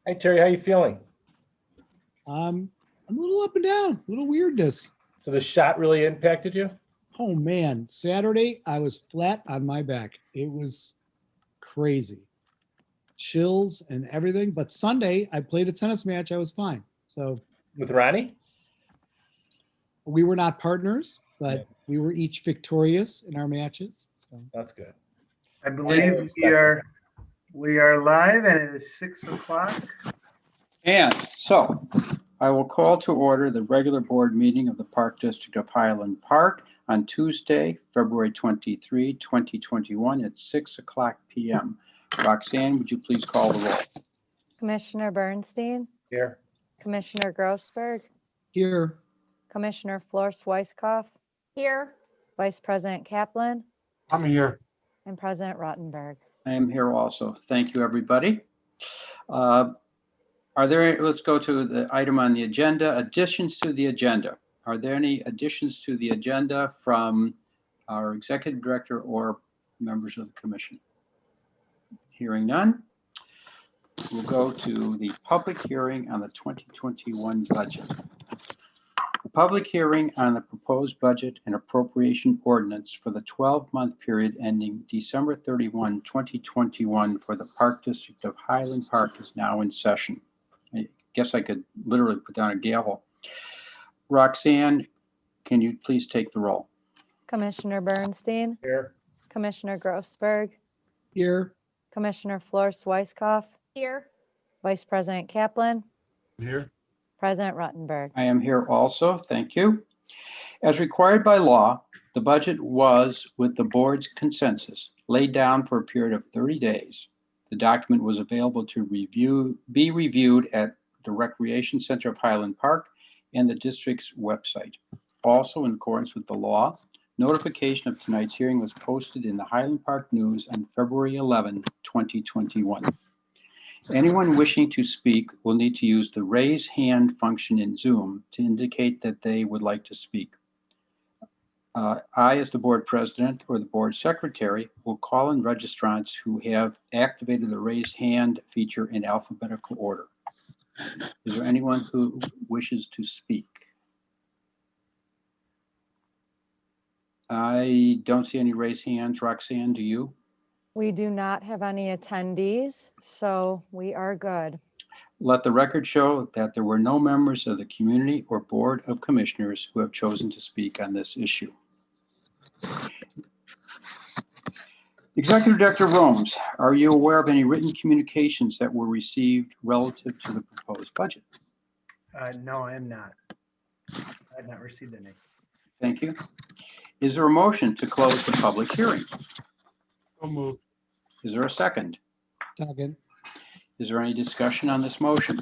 Hi, Terry. How you feeling? I'm a little up and down, a little weirdness. So the shot really impacted you? Oh man, Saturday I was flat on my back. It was crazy. Chills and everything. But Sunday I played a tennis match. I was fine. So With Ronnie? we were not partners, but Yeah. we were each victorious in our matches. So That's good. I believe we are live and it is 6 o'clock. And so I will call to order the regular board meeting of the Park District of Highland Park on Tuesday, February 23, 2021 at 6 o'clock p.m. Roxanne, would you please call the roll? Commissioner Bernstein, Here. Commissioner Grossberg, here, Commissioner Flor-Swicekoff, Here. Vice President Kaplan, I'm here. and President Rottenberg. I am here also. Thank you, everybody. Let's go to the item on the agenda, additions to the agenda. Are there any additions to the agenda from our executive director or members of the commission? Hearing none, we'll go to the public hearing on the 2021 budget. The public hearing on the proposed budget and appropriation ordinance for the 12-month period ending December 31, 2021 for the Park District of Highland Park is now in session. I guess I could literally put down a gavel. Roxanne, can you please take the roll? Commissioner Bernstein, Here. Commissioner Grossberg, here, Commissioner Flor-Swicekoff, Here. Vice President Kaplan, Here. President Rottenberg. I am here also, thank you. As required by law, the budget was, with the board's consensus, laid down for a period of 30 days. The document was available to be reviewed at the Recreation Center of Highland Park and the district's website. Also, in accordance with the law, notification of tonight's hearing was posted in the Highland Park News on February 11, 2021. Anyone wishing to speak will need to use the raise hand function in Zoom to indicate that they would like to speak. I, as the board president or the board secretary, will call in registrants who have activated the raise hand feature in alphabetical order. Is there anyone who wishes to speak? I don't see any raised hands. Roxanne, do you? We do not have any attendees, so we are good. Let the record show that there were no members of the community or board of commissioners who have chosen to speak on this issue. Executive Director Romes, are you aware of any written communications that were received relative to the proposed budget? No, I am not. I have not received any. Thank you. Is there a motion to close the public hearing? So moved. Is there a second? second, Is there any discussion on this motion?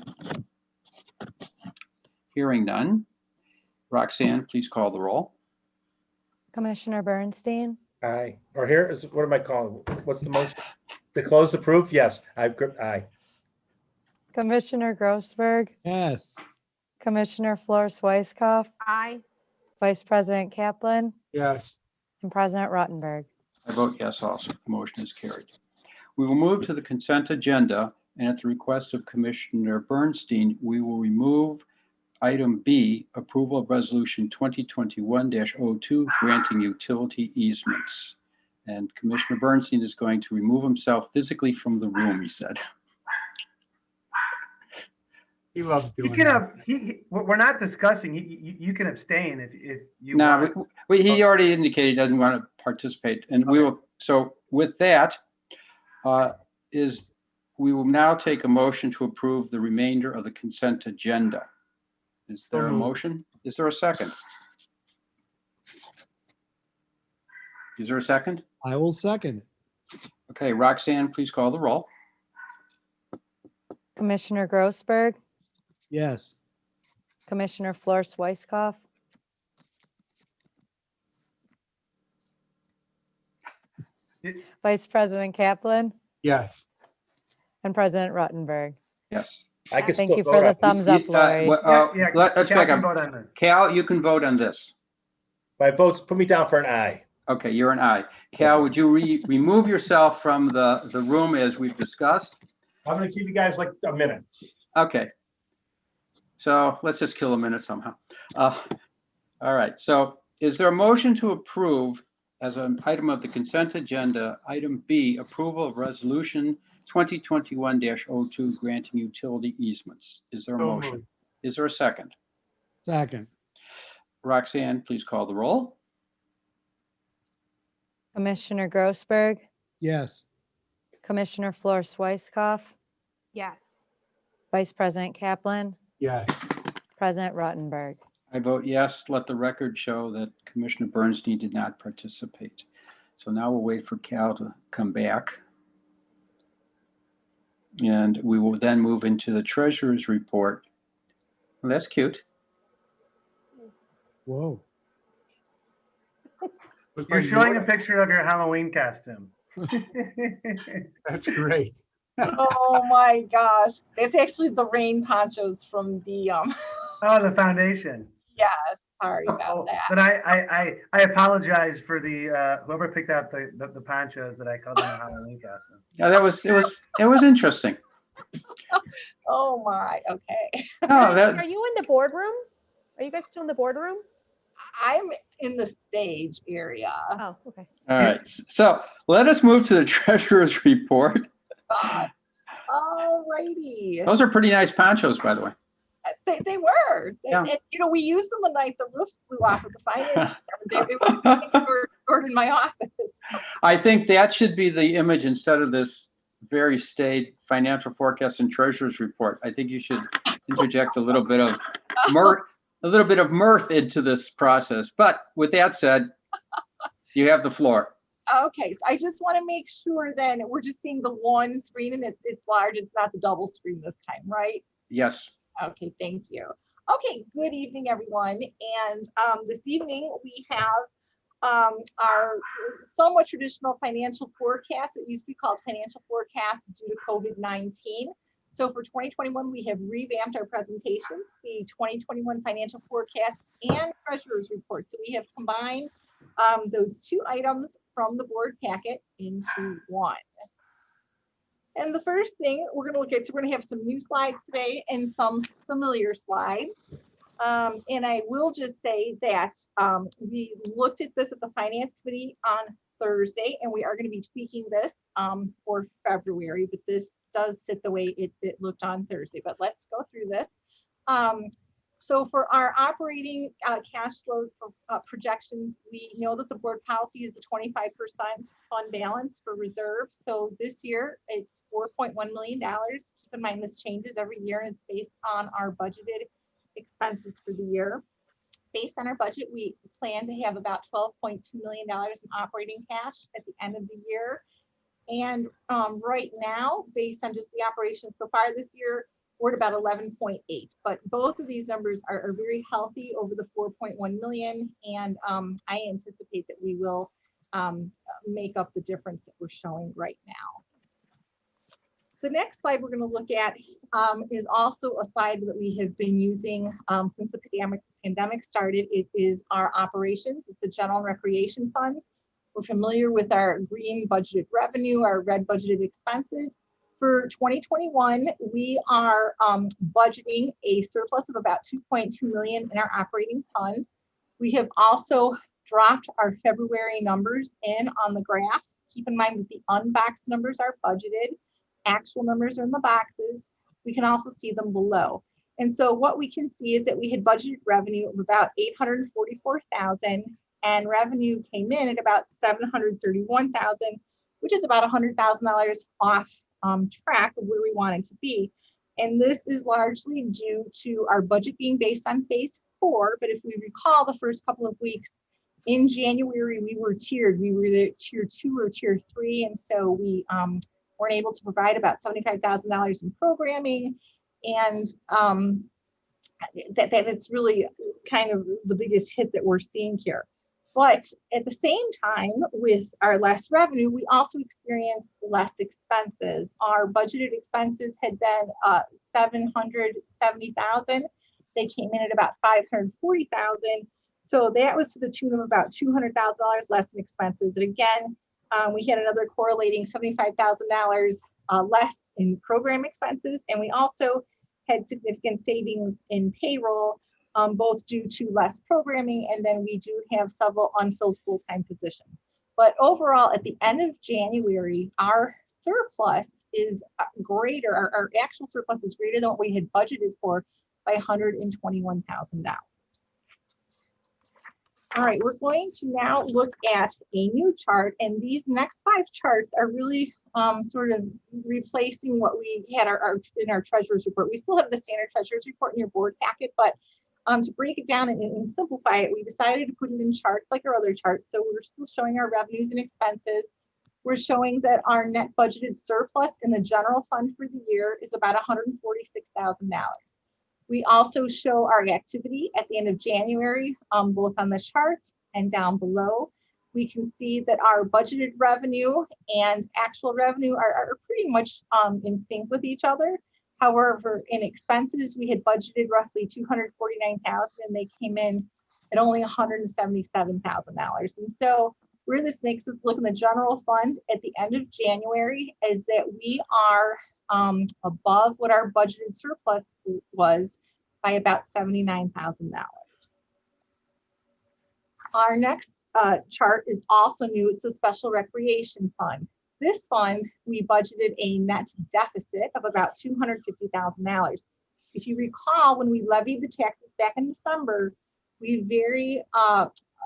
Hearing none. Roxanne, please call the roll. Commissioner Bernstein, Aye. Or here is, what am I calling? What's the motion? To close the proof? Yes. Aye. Commissioner Grossberg, yes, Commissioner Flor-Swicekoff, Aye. Vice President Kaplan, Yes. and President Rottenberg. I vote yes also. The motion is carried. We will move to the consent agenda, and at the request of Commissioner Bernstein, we will remove item B, approval of resolution 2021-02, granting utility easements. And Commissioner Bernstein is going to remove himself physically from the room, he said. He loves You doing can that. we're not discussing, you can abstain if you No, want. he already indicated he doesn't want to participate, and we will. So with that, we will now take a motion to approve the remainder of the consent agenda. Is there a motion? Is there a second? Is there a second? I will second. Okay, Roxanne, please call the roll. Commissioner Grossberg, Yes, Commissioner Flor-Swicekoff, Vice President Kaplan, Yes. and President Rottenberg. Yes. I can Thank still you vote for the on- thumbs up, Lori. Let's Cal back can up. vote on this. Cal, you can vote on this. My votes, put me down for an aye. Okay, you're an aye. Cal, would you remove yourself from the room as we've discussed? I'm gonna give you guys like a minute. Okay. So let's just kill a minute somehow. All right, so is there a motion to approve as an item of the consent agenda, item B, approval of resolution 2021-02 granting utility easements? Is there a So motion? moved. Is there a second? Second. Roxanne, please call the roll. Commissioner Grossberg, Yes. Commissioner Flor Swicekoff, Yes. Vice President Kaplan, Yes. President Ruttenberg. I vote yes. Let the record show that Commissioner Bernstein did not participate. So now we'll wait for Cal to come back. And we will then move into the treasurer's report. Well, that's cute. Whoa. Look You're like showing a Yoda. picture of your Halloween costume. That's great. Oh my gosh. That's actually the rain ponchos from the Oh, the foundation. yes, sorry Oh, about that. but I apologize for the whoever picked out the ponchos that I called them a Halloween costume. Yeah, it was interesting. Oh my, okay. No, Are you in the boardroom? Are you guys still in the boardroom? I'm in the stage area. Oh, okay. all right. So let us move to the treasurer's report. God. Alrighty. Those are pretty nice ponchos, by the way. They were. Yeah. And, you know, we used them the night the roof blew off of the finance. They were stored in my office. I think that should be the image instead of this very staid financial forecast and treasurer's report. I think you should interject a little bit of mirth into this process. But with that said, you have the floor. Okay, so I just want to make sure then we're just seeing the one screen and it's large. It's not the double screen this time, right? Yes. Okay, thank you. Okay, good evening, everyone. And this evening we have our somewhat traditional financial forecast. It used to be called financial forecast due to COVID-19. So for 2021, we have revamped our presentations, the 2021 financial forecast and treasurer's report. So we have combined those two items from the board packet into one. And the first thing we're going to look at, so we're going to have some new slides today and some familiar slides. And I will just say that we looked at this at the Finance Committee on Thursday, and we are going to be tweaking this for February, but this does sit the way it looked on Thursday. But let's go through this. So for our operating cash flow projections, we know that the board policy is a 25% fund balance for reserve. So this year it's $4.1 million. Keep in mind this changes every year and it's based on our budgeted expenses for the year. Based on our budget, we plan to have about $12.2 million in operating cash at the end of the year. And right now, based on just the operations so far this year, we're at about 11.8, but both of these numbers are very healthy over the 4.1 million. And I anticipate that we will make up the difference that we're showing right now. The next slide we're going to look at is also a slide that we have been using since the pandemic started. It is our operations. It's a general and recreation fund. We're familiar with our green budgeted revenue, our red budgeted expenses. For 2021, we are budgeting a surplus of about 2.2 million in our operating funds. We have also dropped our February numbers in on the graph. Keep in mind that the unboxed numbers are budgeted. Actual numbers are in the boxes. We can also see them below. And so what we can see is that we had budgeted revenue of about 844,000 and revenue came in at about 731,000, which is about $100,000 off track of where we wanted to be. And this is largely due to our budget being based on phase 4. But if we recall the first couple of weeks in January, we were tiered. We were either tier 2 or tier 3. And so we weren't able to provide about $75,000 in programming. And that's really kind of the biggest hit that we're seeing here. But at the same time, with our less revenue, we also experienced less expenses. Our budgeted expenses had been $770,000. They came in at about $540,000. So that was to the tune of about $200,000 less in expenses. And again, we had another correlating $75,000 less in program expenses, and we also had significant savings in payroll, both due to less programming, and then we do have several unfilled full-time positions. But overall, at the end of January, our surplus is greater, our actual surplus is greater than what we had budgeted for by $121,000. All right, we're going to now look at a new chart, and these next 5 charts are really sort of replacing what we had in our treasurer's report. We still have the standard treasurer's report in your board packet, but to break it down and simplify it, we decided to put it in charts like our other charts. So we're still showing our revenues and expenses. We're showing that our net budgeted surplus in the general fund for the year is about $146,000. We also show our activity at the end of January, both on the chart and down below. We can see that our budgeted revenue and actual revenue are pretty much in sync with each other. However, in expenses, we had budgeted roughly $249,000 and they came in at only $177,000. And so where this makes us look in the general fund at the end of January is that we are above what our budgeted surplus was by about $79,000. Our next chart is also new. It's a special recreation fund. This fund, we budgeted a net deficit of about $250,000. If you recall, when we levied the taxes back in December, we very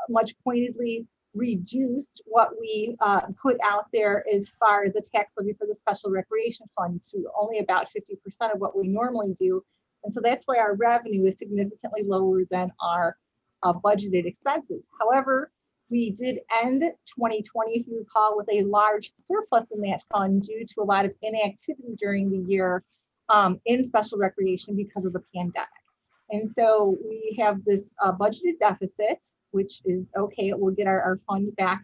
much pointedly reduced what we put out there as far as the tax levy for the special recreation fund to only about 50% of what we normally do. And so that's why our revenue is significantly lower than our budgeted expenses. However, we did end 2020, if you recall, with a large surplus in that fund due to a lot of inactivity during the year in special recreation because of the pandemic. And so we have this budgeted deficit, which is okay. It will get our fund back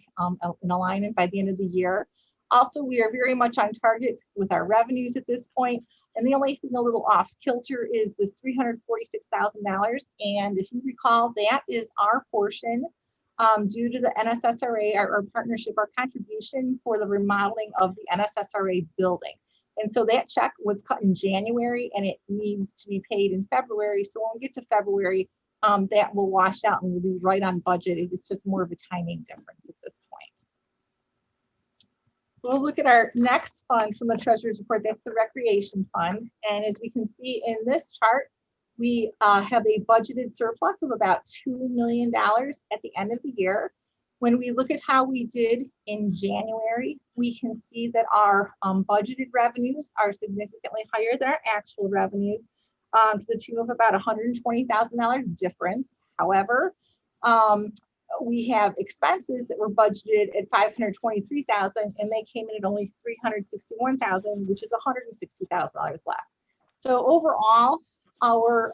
in alignment by the end of the year. Also, we are very much on target with our revenues at this point. And the only thing a little off kilter is this $346,000. And if you recall, that is our portion due to the NSSRA, our partnership, our contribution for the remodeling of the NSSRA building. And so that check was cut in January and it needs to be paid in February. So when we get to February, that will wash out and we'll be right on budget. It's just more of a timing difference at this point. We'll look at our next fund from the Treasurer's report. That's the Recreation Fund. And as we can see in this chart, we have a budgeted surplus of about $2 million at the end of the year. When we look at how we did in January, we can see that our budgeted revenues are significantly higher than our actual revenues to the tune of about $120,000 difference. However, we have expenses that were budgeted at $523,000 and they came in at only $361,000, which is $160,000 left. So overall, our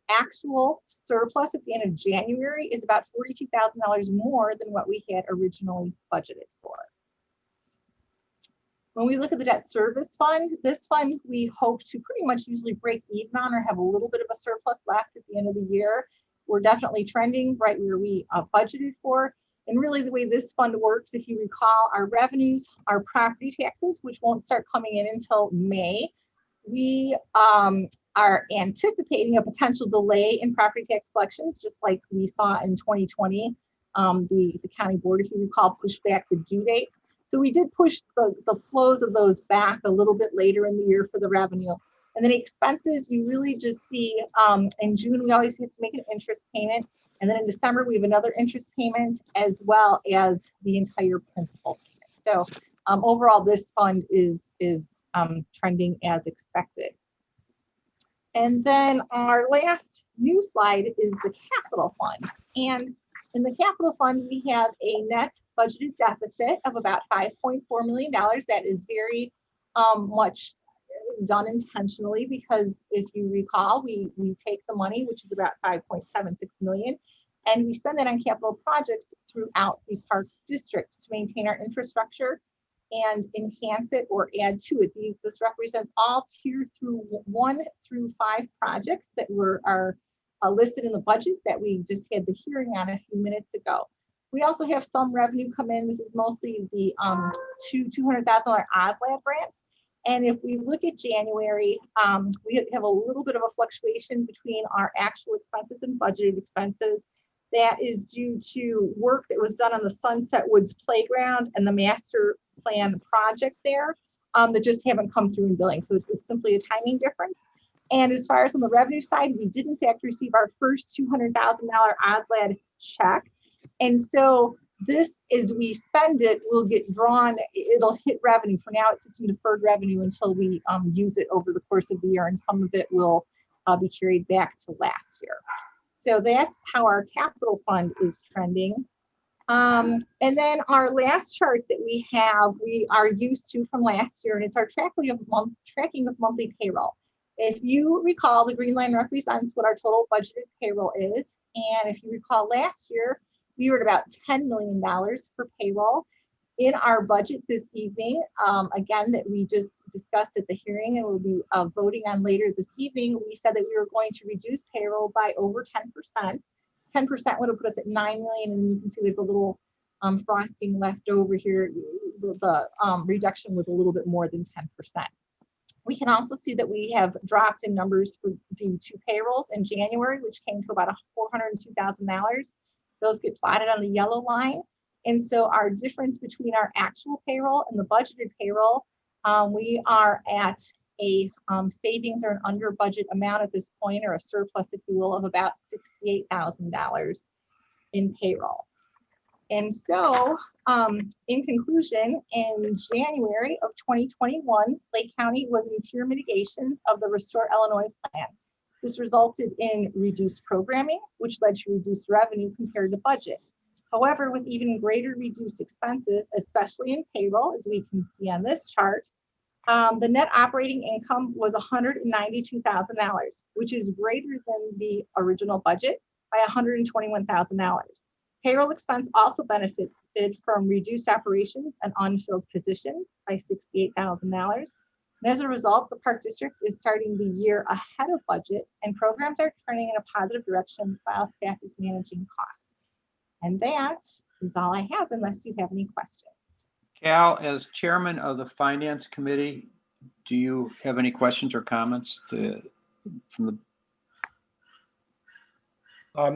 actual surplus at the end of January is about $42,000 more than what we had originally budgeted for. When we look at the debt service fund, this fund we hope to pretty much usually break even on or have a little bit of a surplus left at the end of the year. We're definitely trending right where we budgeted for. And really the way this fund works, if you recall, our revenues, our property taxes, which won't start coming in until May. We are anticipating a potential delay in property tax collections, just like we saw in 2020. The county board, if you recall, pushed back the due dates. So we did push the flows of those back a little bit later in the year for the revenue. And then expenses, you really just see in June, we always have to make an interest payment. And then in December, we have another interest payment as well as the entire principal payment. So overall, this fund is trending as expected. And then our last new slide is the capital fund. And in the capital fund, we have a net budgeted deficit of about $5.4 million. That is very much done intentionally because if you recall, we take the money, which is about $5.76 million, and we spend that on capital projects throughout the park districts to maintain our infrastructure and enhance it or add to it. This represents all tier 1 through 5 projects that are listed in the budget that we just had the hearing on a few minutes ago. We also have some revenue come in. This is mostly the $200,000 OSLAB grants. And if we look at January, we have a little bit of a fluctuation between our actual expenses and budgeted expenses. That is due to work that was done on the Sunset Woods Playground and the master plan project there that just haven't come through in billing. So it's simply a timing difference. And as far as on the revenue side, we did in fact receive our first $200,000 OSLAD check. And so this, as we spend it, will get drawn, it'll hit revenue. For now, it sits in deferred revenue until we use it over the course of the year, and some of it will be carried back to last year. So that's how our capital fund is trending. And then our last chart that we have, we are used to from last year, and it's our tracking of monthly payroll. If you recall, the green line represents what our total budgeted payroll is. And if you recall last year, we were at about $10 million for payroll. In our budget this evening, again, that we just discussed at the hearing and we'll be voting on later this evening, we said that we were going to reduce payroll by over 10%. 10% would have put us at 9 million, and you can see there's a little frosting left over here. The reduction was a little bit more than 10%. We can also see that we have dropped in numbers for the 2 payrolls in January, which came to about $402,000. Those get plotted on the yellow line. And so our difference between our actual payroll and the budgeted payroll, we are at a savings or an under budget amount at this point, or a surplus, if you will, of about $68,000 in payroll. And so in conclusion, in January of 2021, Lake County was in tier mitigations of the Restore Illinois plan. This resulted in reduced programming, which led to reduced revenue compared to budget. However, with even greater reduced expenses, especially in payroll, as we can see on this chart, the net operating income was $192,000, which is greater than the original budget by $121,000. Payroll expense also benefited from reduced operations and unfilled positions by $68,000. And as a result, the Park District is starting the year ahead of budget, and programs are turning in a positive direction while staff is managing costs. And that is all I have, unless you have any questions. Cal, as chairman of the Finance Committee, do you have any questions or comments from the?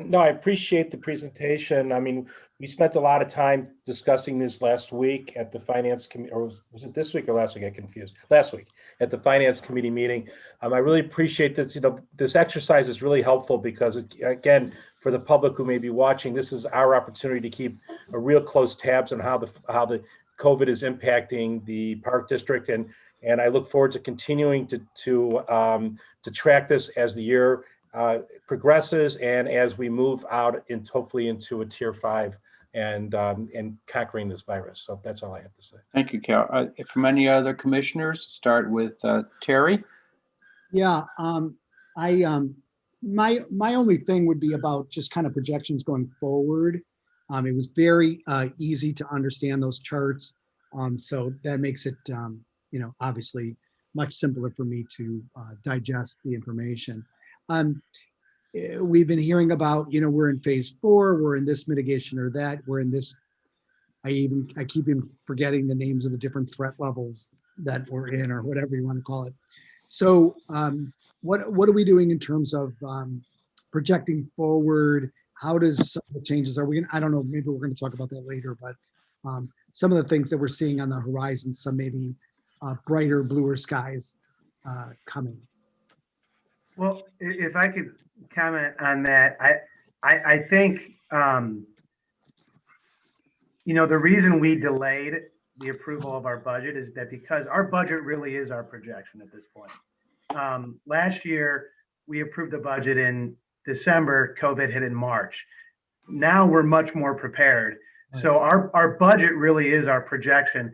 No, I appreciate the presentation. I mean, we spent a lot of time discussing this last week at the Finance Committee, or was it this week or last week? I confused. Last week at the Finance Committee meeting. I really appreciate this. You know, this exercise is really helpful because, again, for the public who may be watching, this is our opportunity to keep a real close tabs on how the COVID is impacting the Park District, and I look forward to continuing to track this as the year progresses and as we move out into hopefully into a tier 5 and conquering this virus. So that's all I have to say. Thank you, Cal. From any other commissioners, start with Terry. Yeah, my only thing would be about just kind of projections going forward. It was very easy to understand those charts, so that makes it obviously much simpler for me to digest the information. We've been hearing about, we're in phase 4, we're in this mitigation or that, we're in this. I keep forgetting the names of the different threat levels that we're in, or whatever you want to call it. So what are we doing in terms of projecting forward? How does some of the changes, I don't know, maybe we're going to talk about that later, but some of the things that we're seeing on the horizon, some maybe brighter, bluer skies coming. Well, if I could comment on that, I think, the reason we delayed the approval of our budget is that because our budget really is our projection at this point. Last year, we approved the budget in December, COVID hit in March. Now we're much more prepared. So our budget really is our projection.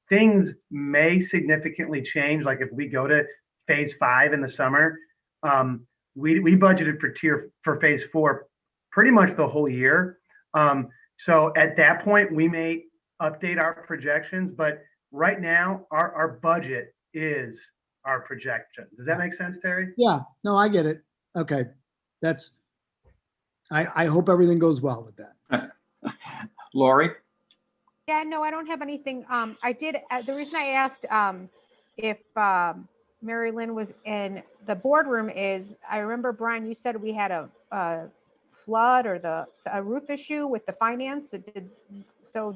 Things may significantly change, like if we go to phase 5 in the summer. We budgeted for phase 4 pretty much the whole year. So at that point, we may update our projections, but right now our budget is our projection. Does that make sense, Terry? Yeah, no, I get it. Okay. I hope everything goes well with that. Lori? Yeah, no, I don't have anything. I did, the reason I asked if Mary Lynn was in the boardroom I remember, Brian, you said we had a flood or a roof issue with the finance. Did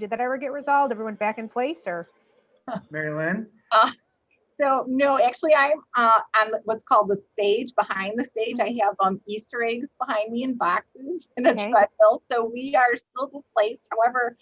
that ever get resolved? Everyone back in place or? Mary Lynn? So no, actually I'm on what's called the stage, behind the stage. I have Easter eggs behind me in boxes and a Okay. treadmill. So we are still displaced. However,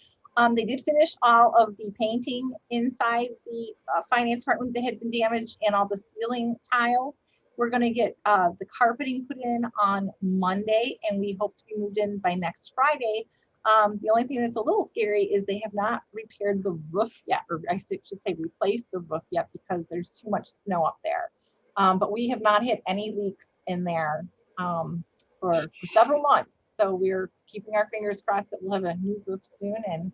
they did finish all of the painting inside the finance department that had been damaged and all the ceiling tiles. We're going to get the carpeting put in on Monday, and we hope to be moved in by next Friday. The only thing that's a little scary is they have not repaired the roof yet, or I should say replaced the roof yet, because there's too much snow up there. But we have not hit any leaks in there for several months. So we're keeping our fingers crossed that we'll have a new roof soon and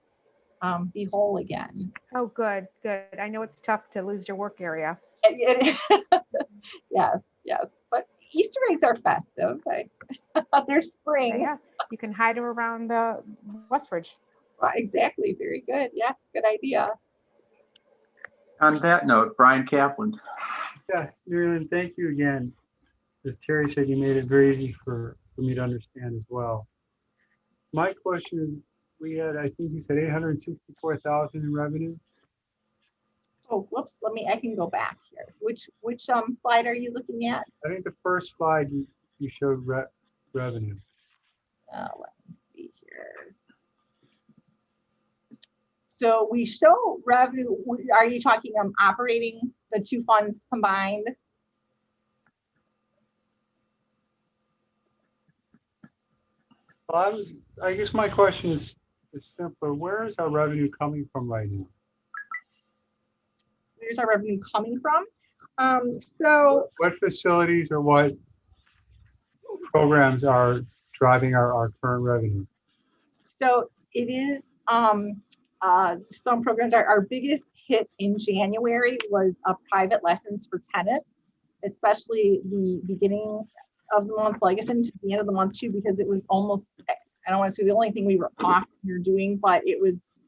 be whole again. Oh, good. I know it's tough to lose your work area. Yes. But Easter eggs are festive. They're spring. Yeah, you can hide them around the Westridge. Well, exactly. Very good. Yes, good idea. On that note, Brian Kaplan. Yes, Mary Lynn, thank you again. As Terry said, you made it very easy for me to understand as well. My question is, we had, I think you said 864,000 in revenue. Oh, whoops. I can go back here. Which slide are you looking at? I think the first slide you showed revenue. Let me see here. So we show revenue. Are you talking operating the two funds combined? Well, I guess my question is simpler. Where is our revenue coming from right now? Where's our revenue coming from? So What facilities or what programs are driving our current revenue? So it is some programs. Our biggest hit in January was private lessons for tennis, especially the beginning of the month. Well, I guess into the end of the month too, because it was almost, I don't want to say the only thing we were off here doing, but it was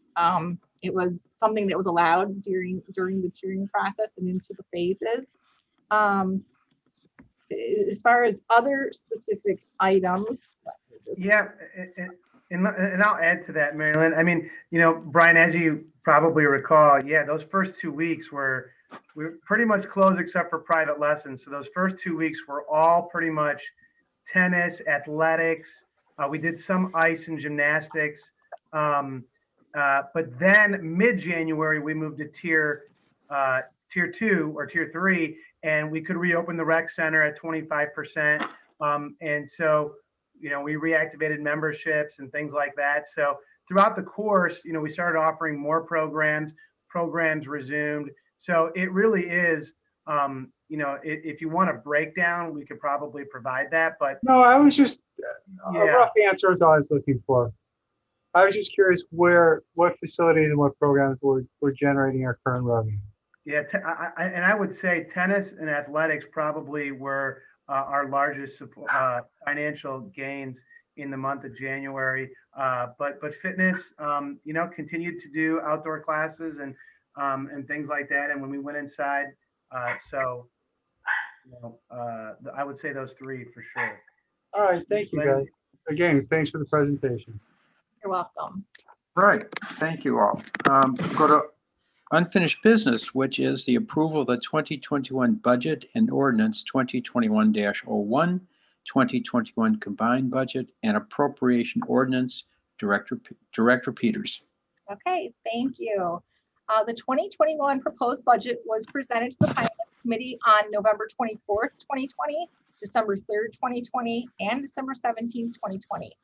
something that was allowed during the tiering process and into the phases. As far as other specific items. Yeah, and I'll add to that, Mary Lynn. I mean, Brian, as you probably recall, yeah, those first 2 weeks we were pretty much closed except for private lessons. So those first 2 weeks were all pretty much tennis, athletics. We did some ice and gymnastics. But then mid-January, we moved to tier 2 or tier 3, and we could reopen the rec center at 25%. And so, we reactivated memberships and things like that. So throughout the course, we started offering more programs resumed. So it really is, if you want a breakdown, we could probably provide that, but. No, I was just, Yeah. a rough answer is all I was looking for. I was just curious what facilities and what programs were generating our current revenue. Yeah, I would say tennis and athletics probably were our largest financial gains in the month of January. But fitness, continued to do outdoor classes and things like that. And when we went inside, I would say those three for sure. All right, thank you guys. Again, thanks for the presentation. You're welcome. Right, thank you all. Go to unfinished business, which is the approval of the 2021 budget and ordinance 2021-01, 2021 combined budget and appropriation ordinance. Director Peters. Okay, thank you. The 2021 proposed budget was presented to the Finance Committee on November 24th, 2020, December 3rd, 2020, and December 17th, 2020.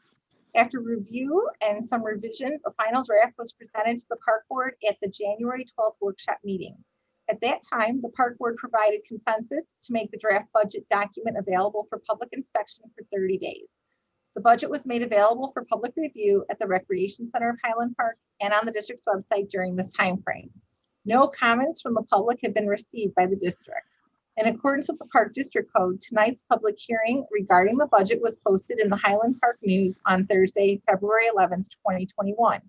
After review and some revisions, a final draft was presented to the Park Board at the January 12th workshop meeting. At that time, the Park Board provided consensus to make the draft budget document available for public inspection for 30 days. The budget was made available for public review at the Recreation Center of Highland Park and on the district's website during this time frame. No comments from the public have been received by the district. In accordance with the Park District Code, tonight's public hearing regarding the budget was posted in the Highland Park News on Thursday, February 11th, 2021.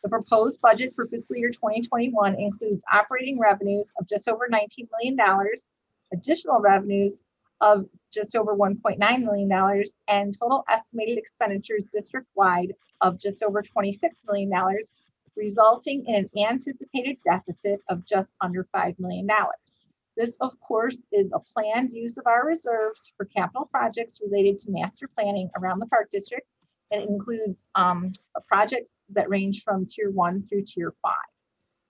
The proposed budget for fiscal year 2021 includes operating revenues of just over $19 million, additional revenues of just over $1.9 million, and total estimated expenditures district-wide of just over $26 million, resulting in an anticipated deficit of just under $5 million. This, of course, is a planned use of our reserves for capital projects related to master planning around the Park District, and it includes projects that range from Tier 1 through Tier 5.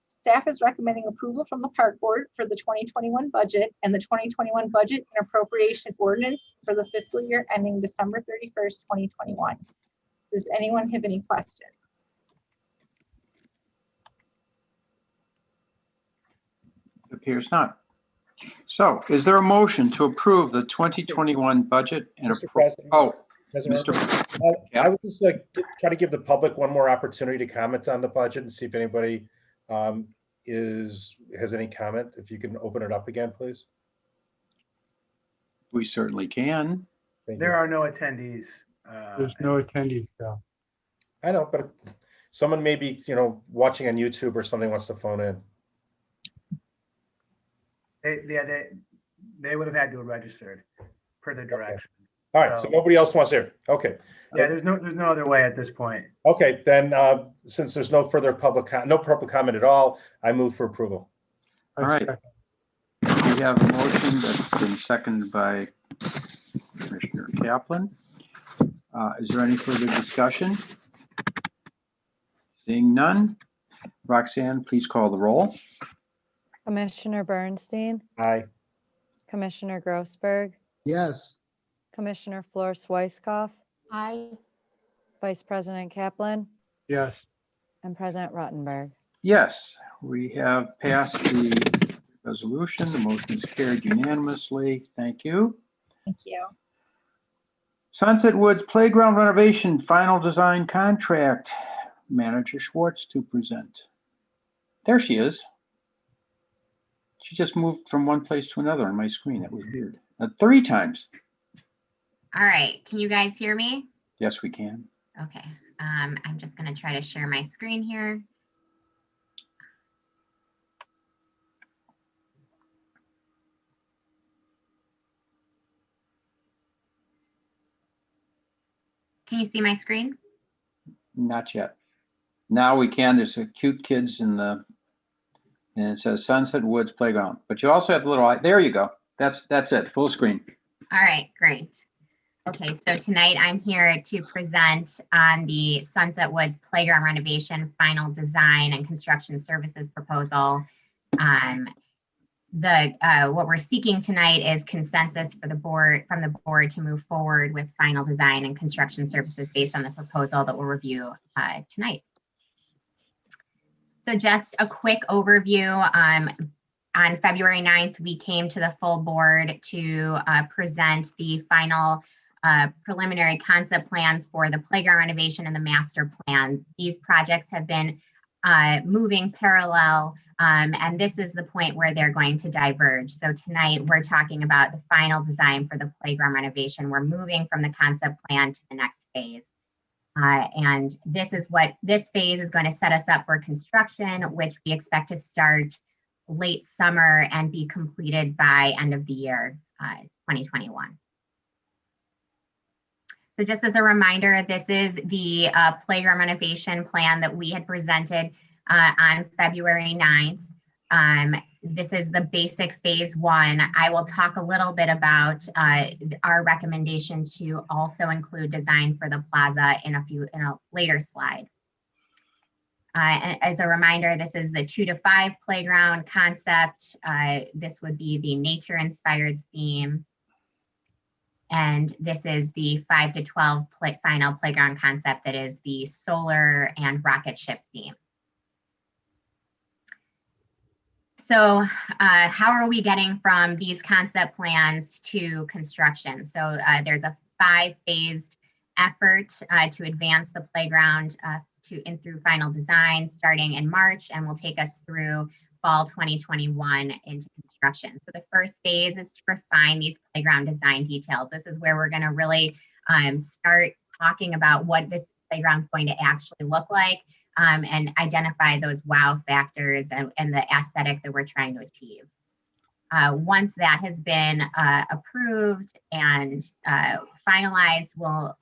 Staff is recommending approval from the Park Board for the 2021 budget and the 2021 budget and appropriation ordinance for the fiscal year ending December 31st, 2021. Does anyone have any questions? It appears not. So is there a motion to approve the 2021 budget and Mr. President. oh, President Mr. Murphy, I would just like to try to give the public one more opportunity to comment on the budget and see if anybody has any comment. If you can open it up again, please. We certainly can. Thank There you. are no attendees. There's no attendees, Cal. I know, but someone may be, watching on YouTube or something wants to phone in. They would have had to have registered per the direction. All right, so nobody else wants to hear. Okay. Yeah, there's no other way at this point. Okay, then since there's no further public comment at all, I move for approval. All right. We have a motion that's been seconded by Commissioner Kaplan. Is there any further discussion? Seeing none, Roxanne, please call the roll. Commissioner Bernstein, Aye. Commissioner Grossberg, Yes. Commissioner Flor Swyskoff, Aye. Vice President Kaplan, Yes. and President Rottenberg. Yes, we have passed the resolution. The motion is carried unanimously. Thank you. Thank you. Sunset Woods Playground Renovation Final Design Contract. Manager Schwartz to present. There she is. She just moved from one place to another on my screen. That was weird. 3 times. All right, can you guys hear me? Yes, we can. Okay, I'm just gonna try to share my screen here. Can you see my screen? Not yet. Now we can. There's a cute kids and it says Sunset Woods Playground. But you also have the little, there you go. That's it, full screen. All right, great. Okay, so tonight I'm here to present on the Sunset Woods Playground Renovation Final Design and Construction Services Proposal. What we're seeking tonight is consensus for the board, from the board, to move forward with final design and construction services based on the proposal that we'll review tonight. So just a quick overview. On February 9th, we came to the full board to present the final preliminary concept plans for the playground renovation and the master plan. These projects have been moving parallel, and this is the point where they're going to diverge. So tonight we're talking about the final design for the playground renovation. We're moving from the concept plan to the next phase. And this phase is going to set us up for construction, which we expect to start late summer and be completed by end of the year, 2021. So just as a reminder, this is the playground renovation plan that we had presented on February 9th. This is the basic phase 1. I will talk a little bit about our recommendation to also include design for the plaza in a later slide. And as a reminder, this is the 2 to 5 playground concept. This would be the nature-inspired theme. And this is the 5 to 12 final playground concept that is the solar and rocket ship theme. So how are we getting from these concept plans to construction? So there's a 5-phased effort to advance the playground through final design starting in March, and will take us through fall 2021 into construction. So the first phase is to refine these playground design details. This is where we're going to really start talking about what this playground is going to actually look like. and identify those wow factors and the aesthetic that we're trying to achieve. Once that has been approved and finalized, we'll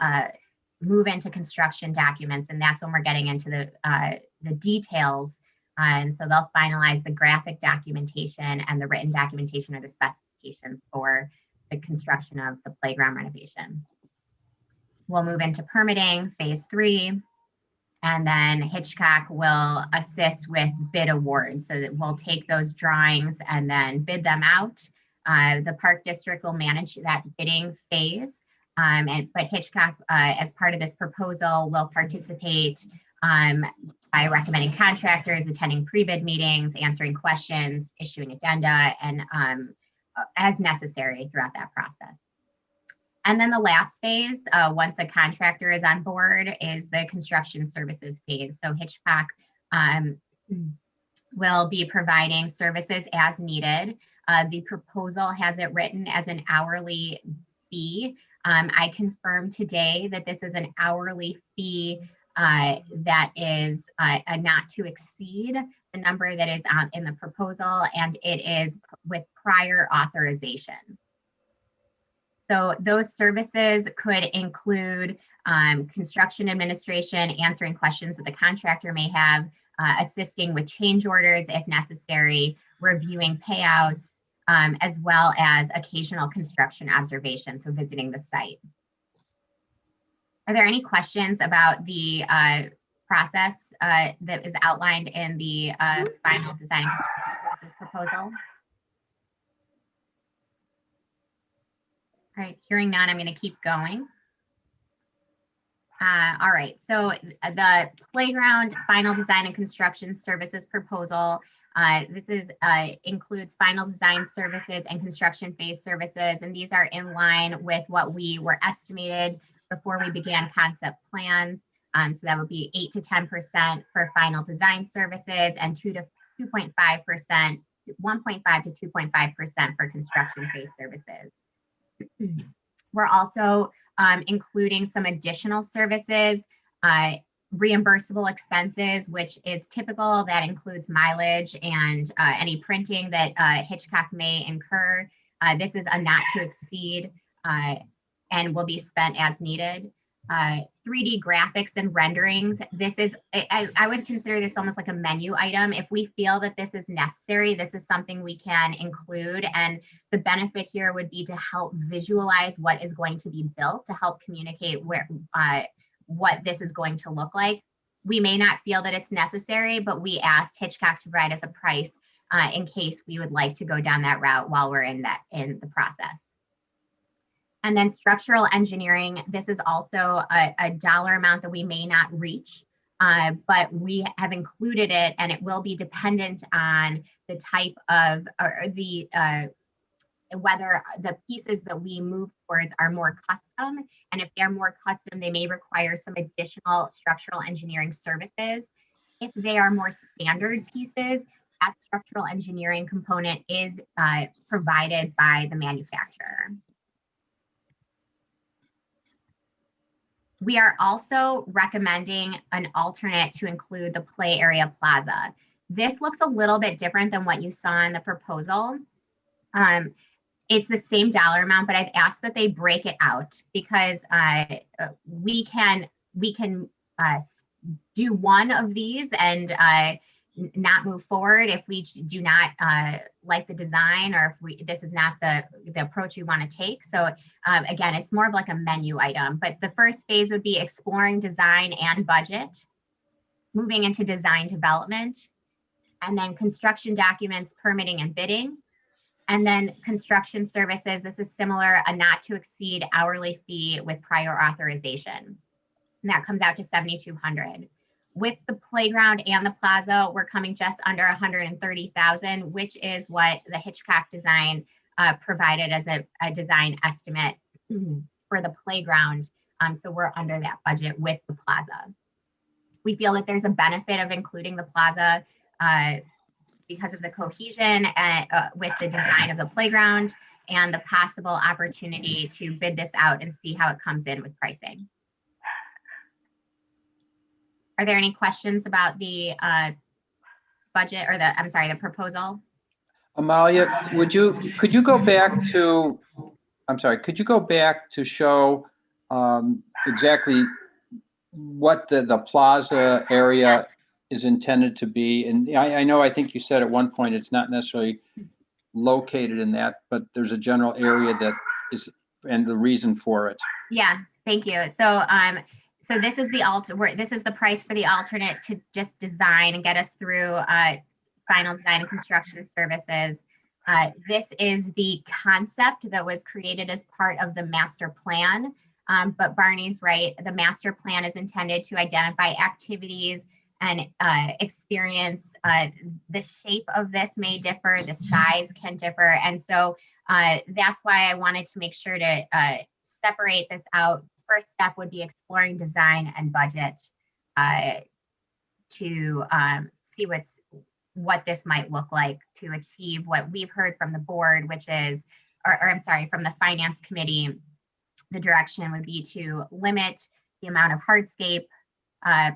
move into construction documents, and that's when we're getting into the details. And so they'll finalize the graphic documentation and the written documentation or the specifications for the construction of the playground renovation. We'll move into permitting phase 3, and then Hitchcock will assist with bid awards. So that we'll take those drawings and then bid them out. The Park District will manage that bidding phase. But Hitchcock, as part of this proposal, will participate by recommending contractors, attending pre-bid meetings, answering questions, issuing addenda, and as necessary throughout that process. And then the last phase, once a contractor is on board, is the construction services phase. So Hitchcock will be providing services as needed. The proposal has it written as an hourly fee. I confirmed today that this is an hourly fee that is not to exceed the number that is in the proposal, and it is with prior authorization. So those services could include construction administration, answering questions that the contractor may have, assisting with change orders if necessary, reviewing payouts, as well as occasional construction observations, so visiting the site. Are there any questions about the process that is outlined in the final design and construction services proposal? All right, hearing none, I'm going to keep going. All right, so the playground final design and construction services proposal. This is includes final design services and construction phase services, and these are in line with what we were estimated before we began concept plans. So that would be 8 to 10% for final design services and 2 to 2.5%, 1.5 to 2.5% for construction phase services. We're also including some additional services, reimbursable expenses, which is typical. That includes mileage and any printing that Hitchcock may incur. This is a not to exceed and will be spent as needed. 3D graphics and renderings. This is, I would consider this almost like a menu item. If we feel that this is necessary, this is something we can include. And the benefit here would be to help visualize what is going to be built, to help communicate where what this is going to look like. We may not feel that it's necessary, but we asked Hitchcock to provide us a price in case we would like to go down that route while we're in the process. And then structural engineering, this is also a dollar amount that we may not reach, but we have included it, and it will be dependent on the type of, or the, whether the pieces that we move towards are more custom. And if they're more custom, they may require some additional structural engineering services. If they are more standard pieces, that structural engineering component is provided by the manufacturer. We are also recommending an alternate to include the play area plaza. This looks a little bit different than what you saw in the proposal. It's the same dollar amount, but I've asked that they break it out because we can do one of these and not move forward if we do not like the design, or if this is not the approach we want to take. So again, it's more of like a menu item, but the first phase would be exploring design and budget, moving into design development, and then construction documents, permitting and bidding, and then construction services. This is similar, a not to exceed hourly fee with prior authorization. And that comes out to $7,200. With the playground and the plaza, we're coming just under $130,000, which is what the Hitchcock design provided as a design estimate for the playground. So we're under that budget with the plaza. We feel that there's a benefit of including the plaza because of the cohesion with the design of the playground and the possible opportunity to bid this out and see how it comes in with pricing. Are there any questions about the budget or I'm sorry, the proposal? Amalia, could you go back to, I'm sorry, could you go back to show exactly what the plaza area is intended to be? And I know, I think you said at one point it's not necessarily located in that, but there's a general area that is, and the reason for it. Yeah, thank you. So this is this is the price for the alternate to just design and get us through final design and construction services. This is the concept that was created as part of the master plan. But Barney's right, the master plan is intended to identify activities and experience. The shape of this may differ, the size can differ. And so that's why I wanted to make sure to separate this out. First step would be exploring design and budget to see what this might look like to achieve what we've heard from the board, which is, or I'm sorry, from the finance committee. The direction would be to limit the amount of hardscape,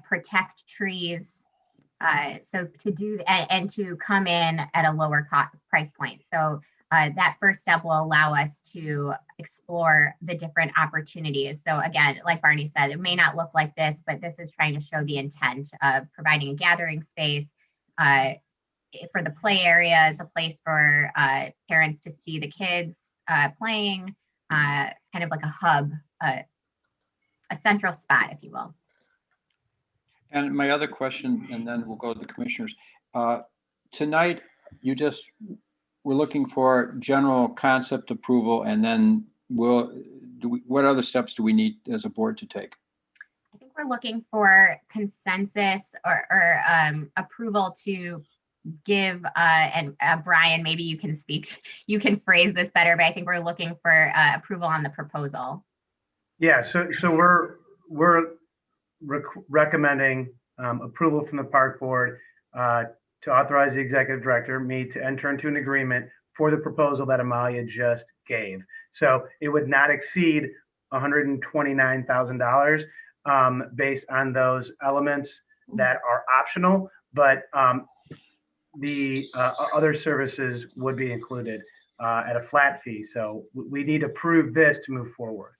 protect trees, so to do and to come in at a lower price point. So that first step will allow us to explore the different opportunities. So again, like Barney said, it may not look like this, but this is trying to show the intent of providing a gathering space for the play area, as a place for parents to see the kids playing, kind of like a hub, a central spot, if you will. And my other question, and then we'll go to the commissioners. Tonight, we're looking for general concept approval, and then what other steps do we need as a board to take? I think we're looking for consensus or approval to give, and Brian, maybe you can you can phrase this better, but I think we're looking for approval on the proposal. Yeah, so we're recommending approval from the park board to authorize the executive director, me, to enter into an agreement for the proposal that Amalia just gave. So it would not exceed $129,000 based on those elements that are optional, but the other services would be included at a flat fee. So we need to approve this to move forward.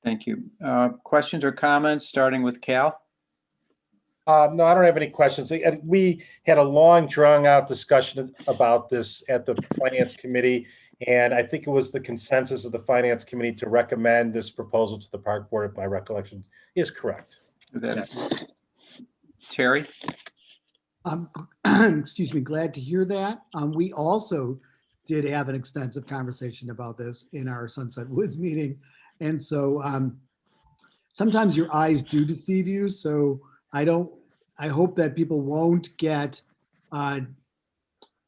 Thank you. Questions or comments, starting with Cal? No, I don't have any questions. We had a long, drawn-out discussion about this at the Finance Committee, and I think it was the consensus of the Finance Committee to recommend this proposal to the Park Board, if my recollection is correct. Terry? Excuse me, glad to hear that. We also did have an extensive conversation about this in our Sunset Woods meeting. And so sometimes your eyes do deceive you. So I hope that people won't get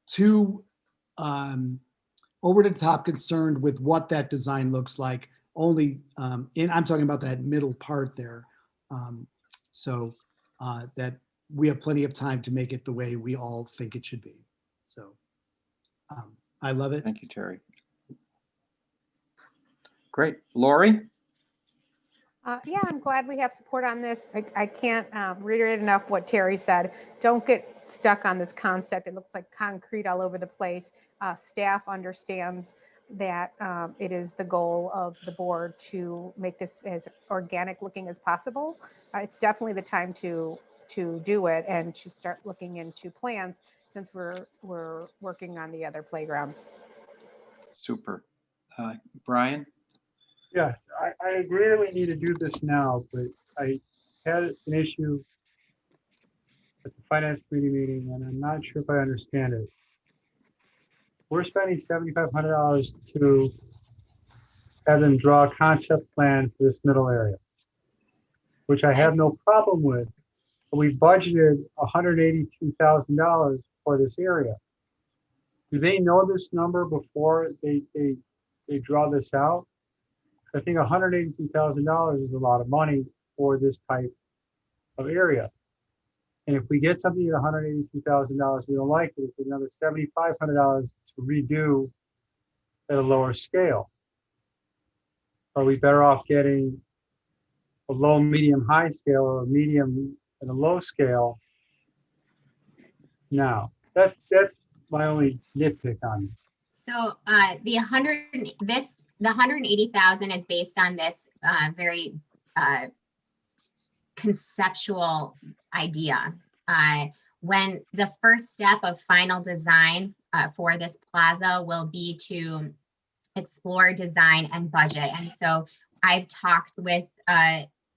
too over the top concerned with what that design looks like. I'm talking about that middle part there. So that we have plenty of time to make it the way we all think it should be. So I love it. Thank you, Terry. Great. Lori? Yeah, I'm glad we have support on this. I can't reiterate enough what Terry said. Don't get stuck on this concept. It looks like concrete all over the place. Staff understands that it is the goal of the board to make this as organic looking as possible. It's definitely the time to do it and to start looking into plans, since we're working on the other playgrounds. Super. Brian? Yes, I agree that we need to do this now, but I had an issue at the finance committee meeting, and I'm not sure if I understand it. We're spending $7,500 to have them draw a concept plan for this middle area, which I have no problem with. But we budgeted $182,000 for this area. Do they know this number before they draw this out? I think $182,000 is a lot of money for this type of area. And if we get something at $182,000, we don't like it, it's another $7,500 to redo at a lower scale. Are we better off getting a low, medium, high scale, or a medium, at a low scale now. That's my only nitpick on it. So the 180,000 is based on this very conceptual idea. When the first step of final design for this plaza will be to explore design and budget. And so I've talked with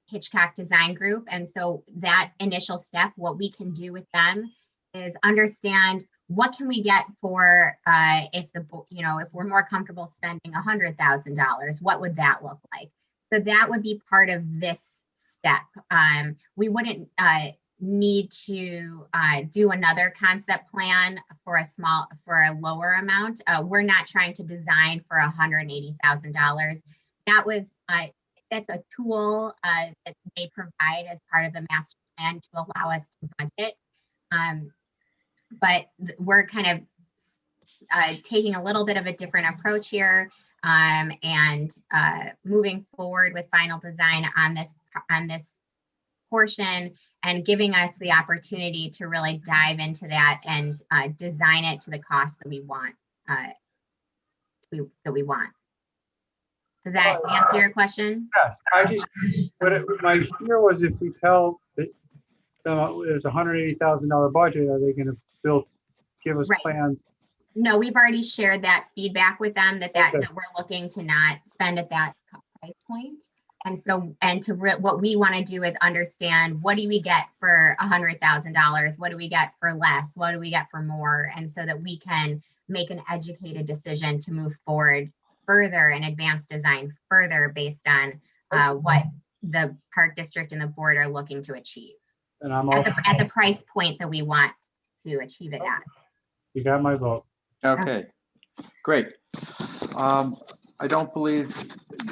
Hitchcock Design Group. And so that initial step, what we can do with them is understand what can we get for if we're more comfortable spending $100,000, what would that look like? So that would be part of this step. We wouldn't need to do another concept plan for a lower amount. We're not trying to design for $180,000. That's a tool that they provide as part of the master plan to allow us to budget. But we're kind of taking a little bit of a different approach here and moving forward with final design on this portion and giving us the opportunity to really dive into that and design it to the cost that we want. Does that answer your question? Yes, my fear was if we tell that there's $180,000 budget, are they going to give us Right. plans? No, we've already shared that feedback with them that Okay. we're looking to not spend at that price point. And so, what we want to do is understand, what do we get for $100,000? What do we get for less? What do we get for more? And so that we can make an educated decision to move forward further and advance design further based on what the park district and the board are looking to achieve And I'm at all, the price point that we want to achieve it at. you got my vote. Okay, great. I don't believe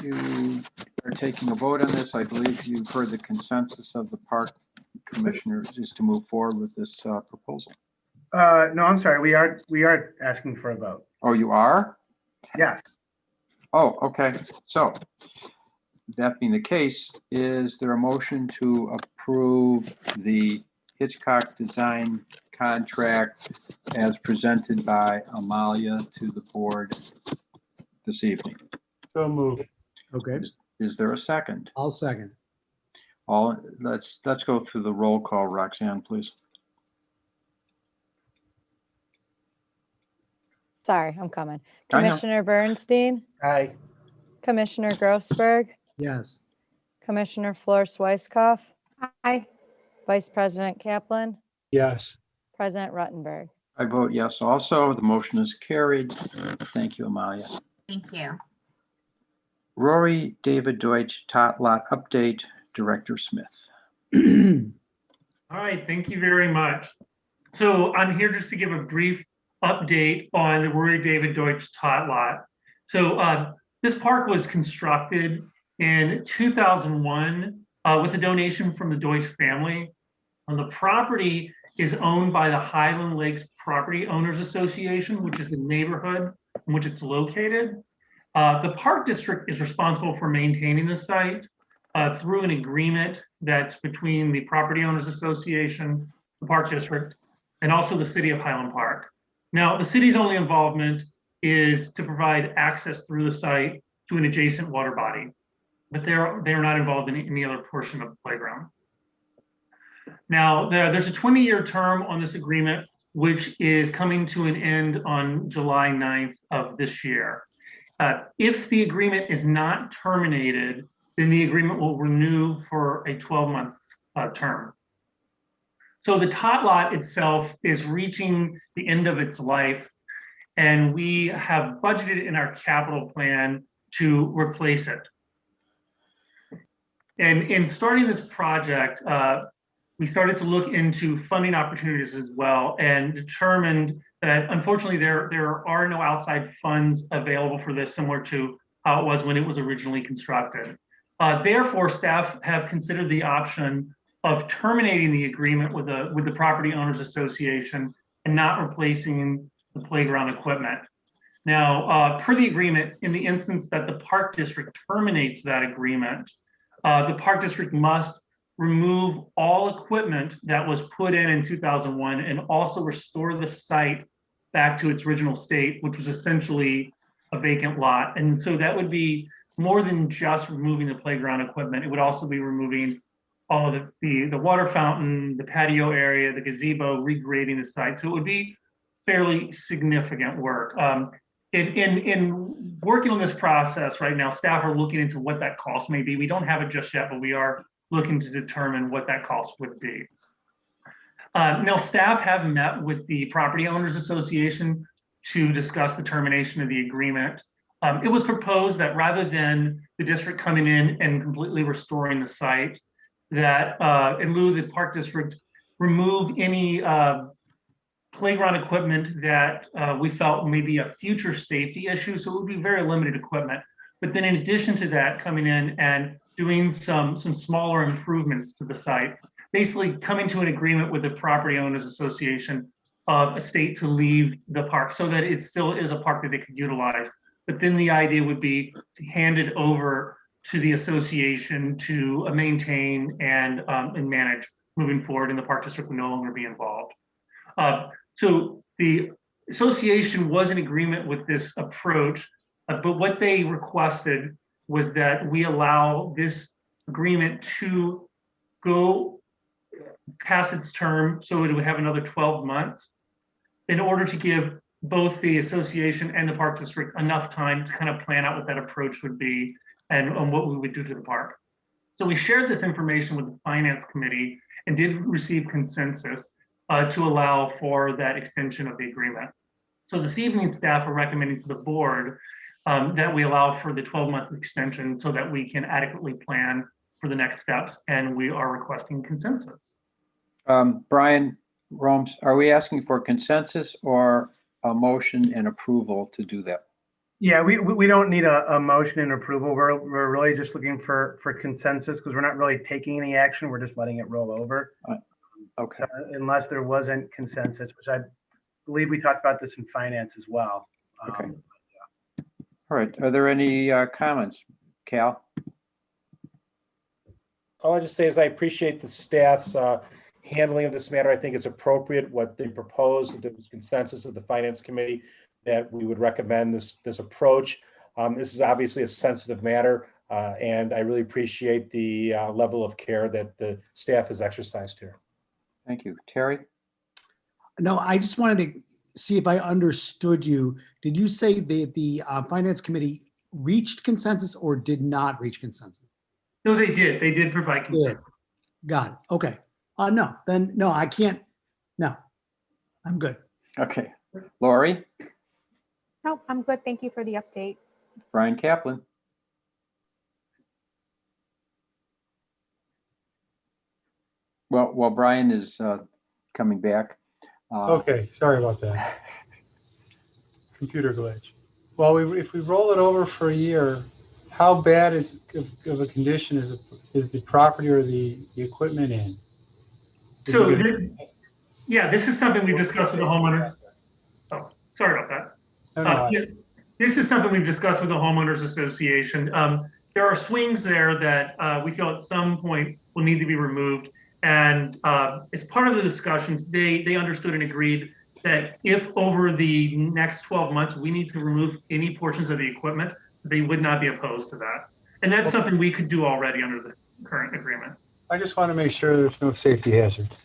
you are taking a vote on this. I believe you've heard the consensus of the park commissioners is to move forward with this proposal. No, I'm sorry. We are asking for a vote. Oh, you are? Yes. Oh, okay. So that being the case, is there a motion to approve the Hitchcock design contract as presented by Amalia to the board this evening? So move. Okay, Is there a second? I'll second. Let's go through the roll call, Roxanne, please. Sorry, I'm coming. I know. Commissioner Bernstein, Aye. Commissioner Grossberg, Yes. Commissioner Flores Weisskopf, Aye. Vice President Kaplan, Yes. President Ruttenberg. I vote yes also. The motion is carried. Thank you, Amalia. Thank you. Rory David Deutsch, tot lot update, Director Smith. All right, thank you very much. So I'm here just to give a brief update on the Rory David Deutsch tot lot. So this park was constructed in 2001 with a donation from the Deutsch family. The property is owned by the Highland Lakes Property Owners Association, which is the neighborhood in which it's located. The Park District is responsible for maintaining the site through an agreement that's between the Property Owners Association, the Park District, and also the City of Highland Park. Now, the city's only involvement is to provide access through the site to an adjacent water body, but they're not involved in any other portion of the playground. Now, there's a 20-year term on this agreement, which is coming to an end on July 9th of this year. If the agreement is not terminated, then the agreement will renew for a 12-month term. So the tot lot itself is reaching the end of its life, and we have budgeted in our capital plan to replace it. And in starting this project, we started to look into funding opportunities as well and determined that unfortunately there are no outside funds available for this, similar to how it was when it was originally constructed. Therefore, staff have considered the option of terminating the agreement with the Property Owners Association and not replacing the playground equipment. Now, per the agreement, in the instance that the Park District terminates that agreement, the Park District must remove all equipment that was put in 2001 and also restore the site back to its original state, which was essentially a vacant lot. And so that would be more than just removing the playground equipment. It would also be removing all of the water fountain, the patio area, the gazebo, regrading the site. So it would be fairly significant work. In working on this process right now, staff are looking into what that cost may be. We don't have it just yet, but we are looking to determine what that cost would be. Now, staff have met with the Property Owners Association to discuss the termination of the agreement. It was proposed that rather than the district coming in and completely restoring the site, that in lieu of the Park District remove any playground equipment that we felt may be a future safety issue. So it would be very limited equipment. But then in addition to that, coming in and doing some smaller improvements to the site, basically coming to an agreement with the Property Owners Association of a state to leave the park so that it still is a park that they could utilize. But then the idea would be to hand it over to the association to maintain and manage moving forward, and the Park District would no longer be involved. So the association was in agreement with this approach, but what they requested was that we allow this agreement to go past its term, so it would have another 12 months in order to give both the association and the Park District enough time to kind of plan out what that approach would be and what we would do to the park. So we shared this information with the Finance Committee and did receive consensus to allow for that extension of the agreement. So this evening, staff are recommending to the board that we allow for the 12-month extension so that we can adequately plan for the next steps, and we are requesting consensus. Brian Romes, are we asking for consensus or a motion and approval to do that? Yeah, we don't need a motion and approval. We're really just looking for consensus because we're not really taking any action. We're just letting it roll over. Okay. Unless there wasn't consensus, which I believe we talked about this in finance as well. Okay. All right. Are there any comments, Cal? All I just say is I appreciate the staff's handling of this matter. I think it's appropriate what they proposed. There was consensus of the Finance Committee that we would recommend this approach. This is obviously a sensitive matter, and I really appreciate the level of care that the staff has exercised here. Thank you. Terry? No, I just wanted to see if I understood you. Did you say that the Finance Committee reached consensus or did not reach consensus? No, they did. They did provide consensus. Got it. Okay. No, then no, I can't. No, I'm good. Okay. Lori? Nope, I'm good. Thank you for the update. Brian Kaplan? Well, while Brian is coming back. Okay, sorry about that. Computer glitch. Well, if we roll it over for a year, how bad of a condition is the property or the equipment in? So, yeah, this is something we've discussed with the homeowner. Oh, sorry about that. No, Yeah, this is something we've discussed with the Homeowners Association. There are swings there that we feel at some point will need to be removed. And as part of the discussions, they understood and agreed that if over the next 12 months we need to remove any portions of the equipment, they would not be opposed to that. And that's something we could do already under the current agreement. I just want to make sure there's no safety hazards.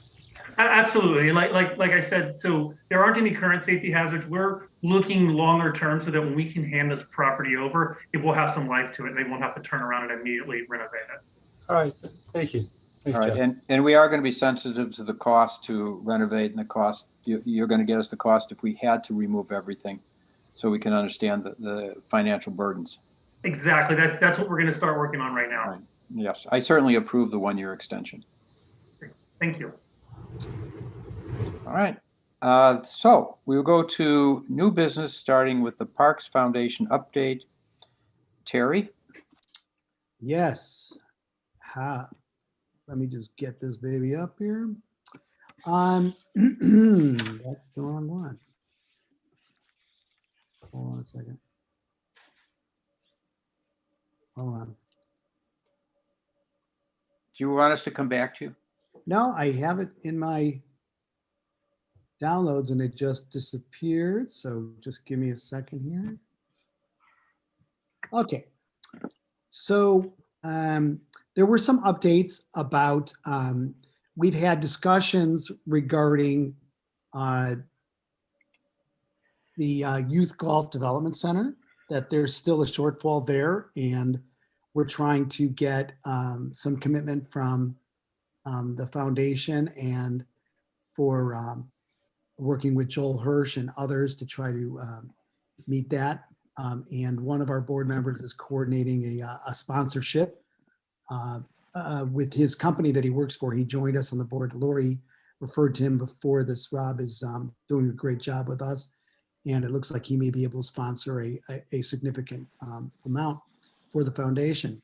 Absolutely. Like I said, so there aren't any current safety hazards. We're looking longer term so that when we can hand this property over, it will have some life to it. They won't have to turn around and immediately renovate it. All right, thank you. Thanks, All right, Jeff. and we are going to be sensitive to the cost to renovate and the cost. You're going to get us the cost if we had to remove everything, so we can understand the financial burdens. Exactly. That's what we're going to start working on right now. Right. Yes, I certainly approve the 1-year extension. Thank you. All right. So we will go to new business, starting with the Parks Foundation update. Terry? Yes. Let me just get this baby up here. That's the wrong one. Hold on a second. Hold on. Do you want us to come back to you? No, I have it in my downloads and it just disappeared. So just give me a second here. Okay. So there were some updates about, we've had discussions regarding the Youth Golf Development Center, that there's still a shortfall there. And we're trying to get some commitment from the foundation and for working with Joel Hirsch and others to try to meet that. And one of our board members is coordinating a sponsorship with his company that he works for. He joined us on the board. Lori referred to him before this. Rob is doing a great job with us. And it looks like he may be able to sponsor a significant amount for the foundation.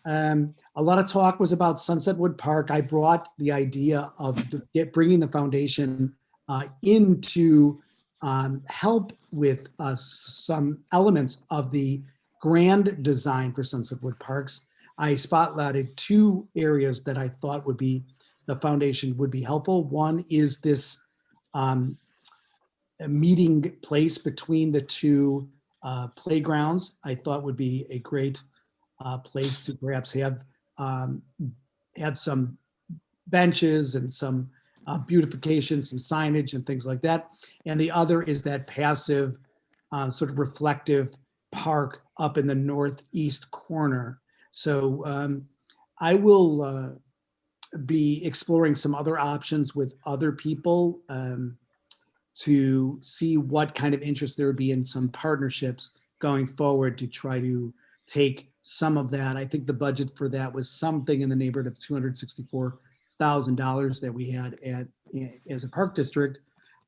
A lot of talk was about Sunsetwood Park. I brought the idea of bringing the foundation into help with some elements of the grand design for Sunsetwood Parks. I spotlighted two areas that I thought would be, the foundation would be helpful. One is this a meeting place between the two playgrounds. I thought would be a great place to perhaps have some benches and some beautification, some signage and things like that. And the other is that passive sort of reflective park up in the northeast corner. So I will be exploring some other options with other people to see what kind of interest there would be in some partnerships going forward to try to take some of that. I think the budget for that was something in the neighborhood of $264,000 that we had as a park district,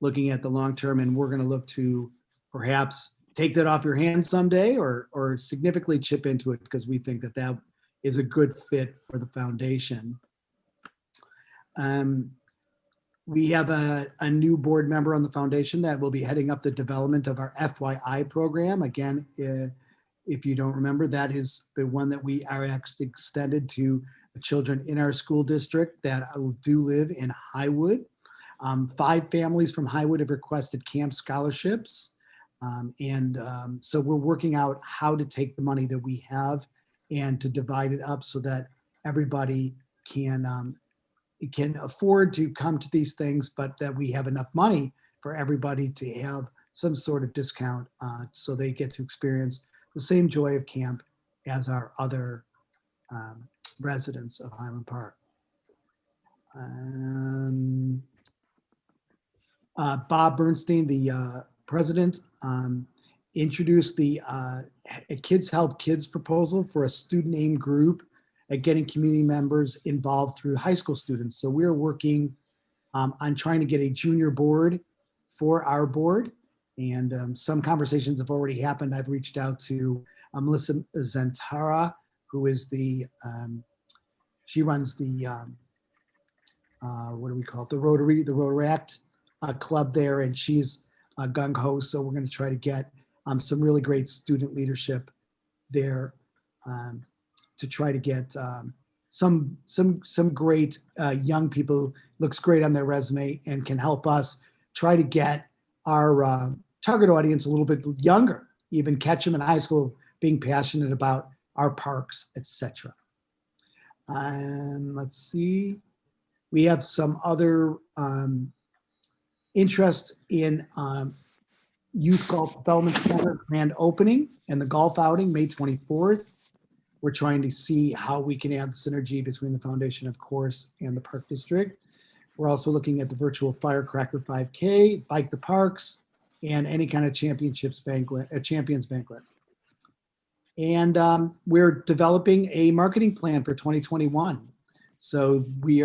looking at the long term. And we're going to look to perhaps take that off your hands someday or significantly chip into it, because we think that that is a good fit for the foundation. We have a new board member on the foundation that will be heading up the development of our FYI program. Again, if you don't remember, that is the one that we are actually extended to the children in our school district that do live in Highwood. 5 families from Highwood have requested camp scholarships. So we're working out how to take the money that we have and to divide it up so that everybody can afford to come to these things, but that we have enough money for everybody to have some sort of discount so they get to experience the same joy of camp as our other residents of Highland Park. Bob Bernstein, the president, introduced the Kids Help Kids proposal for a student aid group at getting community members involved through high school students. So we're working on trying to get a junior board for our board. And some conversations have already happened. I've reached out to Melissa Zantara, who is she runs the, what do we call it? The Rotaract club there. And she's gung-ho. So we're gonna try to get some really great student leadership there to try to get some great young people, looks great on their resume and can help us try to get our target audience a little bit younger, even catch them in high school being passionate about our parks, etc. Let's see. We have some other interest in Youth Golf Development Center grand opening and the golf outing May 24th. We're trying to see how we can have synergy between the foundation, of course, and the park district. We're also looking at the virtual Firecracker 5K, Bike the Parks, and any kind of champions banquet. And we're developing a marketing plan for 2021. So we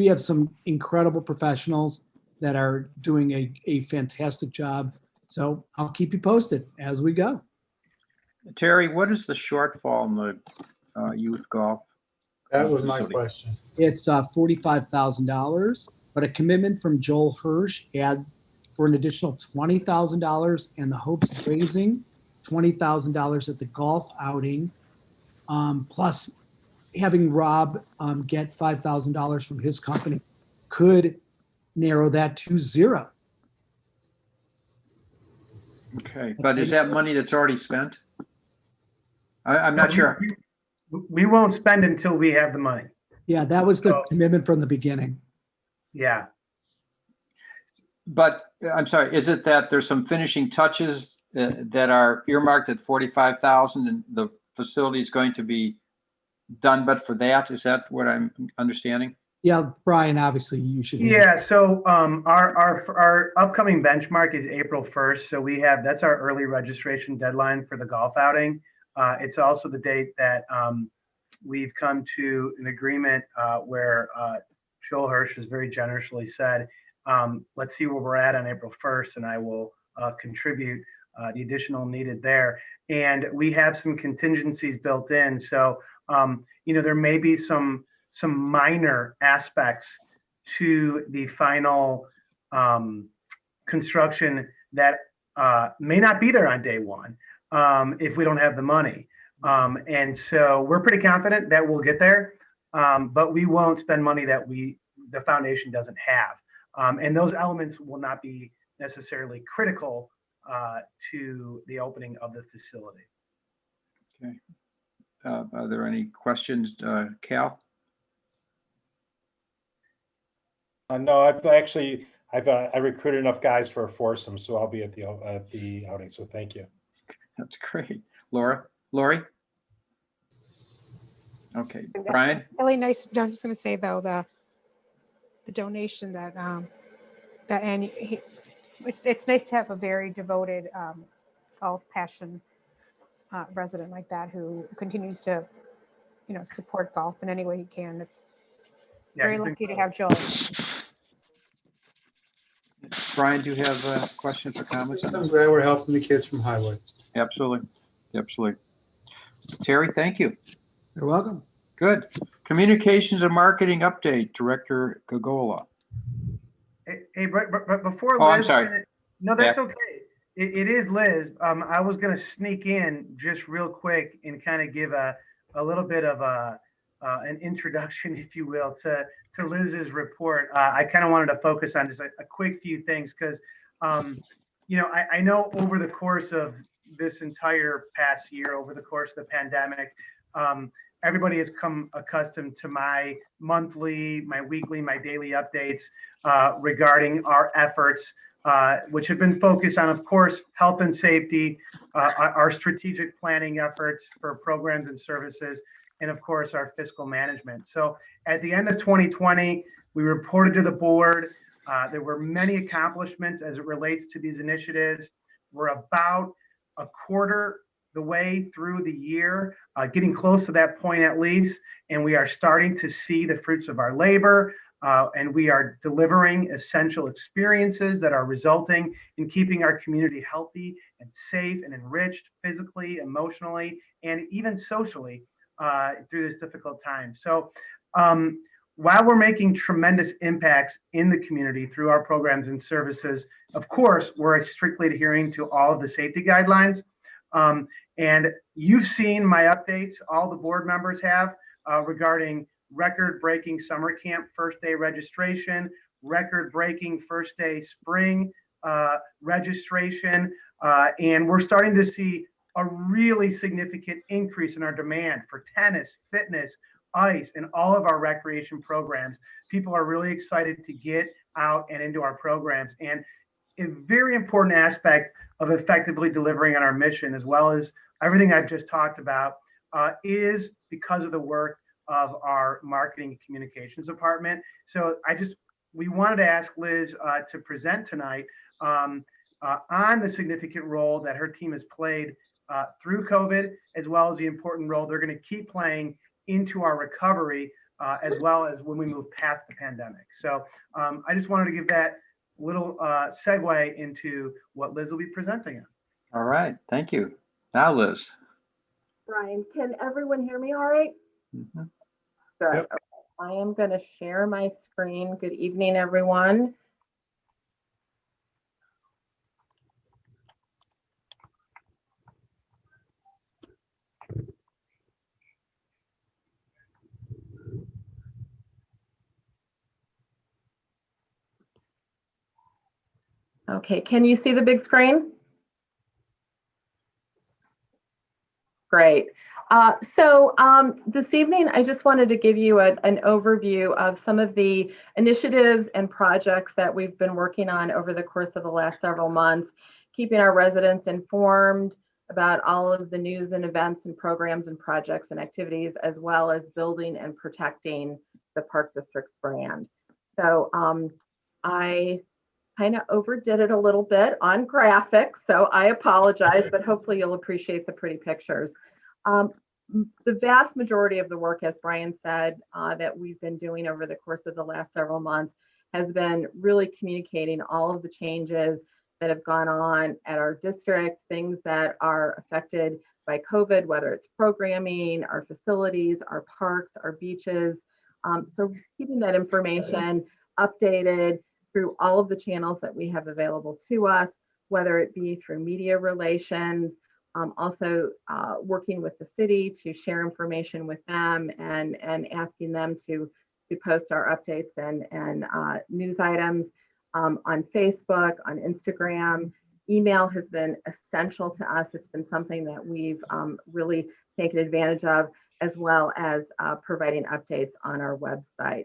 have some incredible professionals that are doing a fantastic job. So I'll keep you posted as we go. Terry, what is the shortfall in the youth golf? That was my facility? question. It's $45,000, but a commitment from Joel Hirsch for an additional $20,000, and the hopes of raising $20,000 at the golf outing, plus having Rob get $5,000 from his company could narrow that to zero. Okay, but is that money that's already spent? I'm not No, sure. We won't spend until we have the money. Yeah, that was the So- commitment from the beginning. Yeah. But I'm sorry, is it that there's some finishing touches that are earmarked at 45,000 and the facility is going to be done, but for that, is that what I'm understanding? Yeah, Brian, obviously you should. Yeah, so our upcoming benchmark is April 1st. So that's our early registration deadline for the golf outing. It's also the date that we've come to an agreement where Joel Hirsch has very generously said, let's see where we're at on April 1st, and I will contribute the additional needed there. And we have some contingencies built in. So, there may be some minor aspects to the final construction that may not be there on day one if we don't have the money. And so we're pretty confident that we'll get there, but we won't spend money that the foundation doesn't have. And those elements will not be necessarily critical to the opening of the facility. Okay. Are there any questions, Cal? No, I recruited enough guys for a foursome, so I'll be at the outing. So thank you. That's great. Lori? Okay, That's Brian? really nice. I was just going to say though, the donation that and it's nice to have a very devoted golf passion resident like that who continues to support golf in any way he can. It's very lucky to have Joel. Brian, do you have questions or comments? I'm glad we're helping the kids from Highwood. Absolutely. Terry, thank you. You're welcome. Good. Communications and marketing update, Director Gogola. Hey, but before Oh, I'm Liz sorry. No, that's Yeah. okay. It is Liz. I was going to sneak in just real quick and kind of give a little bit of an introduction, if you will, to Liz's report. I kind of wanted to focus on just a quick few things because, I know over the course of this entire past year, over the course of the pandemic, everybody has come accustomed to my monthly, my weekly, my daily updates regarding our efforts, which have been focused on, of course, health and safety, our strategic planning efforts for programs and services, and of course, our fiscal management. So at the end of 2020, we reported to the board. There were many accomplishments as it relates to these initiatives. We're about a quarter the way through the year, getting close to that point at least, and we are starting to see the fruits of our labor, and we are delivering essential experiences that are resulting in keeping our community healthy and safe and enriched physically, emotionally, and even socially through this difficult time. So while we're making tremendous impacts in the community through our programs and services, of course, we're strictly adhering to all of the safety guidelines. And you've seen my updates, all the board members have, regarding record-breaking summer camp first day registration, record-breaking first day spring registration, and we're starting to see a really significant increase in our demand for tennis, fitness, ice, and all of our recreation programs. People are really excited to get out and into our programs. And a very important aspect of effectively delivering on our mission, as well as everything I've just talked about, is because of the work of our marketing and communications department. So we wanted to ask Liz to present tonight on the significant role that her team has played through COVID, as well as the important role they're going to keep playing into our recovery, as well as when we move past the pandemic. So I just wanted to give that little segue into what Liz will be presenting on. All right, thank you. Now, Liz. Brian, can everyone hear me all right? Mhm. Good. Yep. Okay. I am going to share my screen. Good evening, everyone. Okay, can you see the big screen? Great. This evening, I just wanted to give you an overview of some of the initiatives and projects that we've been working on over the course of the last several months, keeping our residents informed about all of the news and events and programs and projects and activities, as well as building and protecting the Park District's brand. So I kind of overdid it a little bit on graphics, so I apologize, but hopefully you'll appreciate the pretty pictures. The vast majority of the work, as Brian said, that we've been doing over the course of the last several months has been really communicating all of the changes that have gone on at our district, things that are affected by COVID, whether it's programming, our facilities, our parks, our beaches. So keeping that information updated through all of the channels that we have available to us, whether it be through media relations, also working with the city to share information with them and asking them to post our updates and news items on Facebook, on Instagram. Email has been essential to us. It's been something that we've really taken advantage of, as well as providing updates on our website.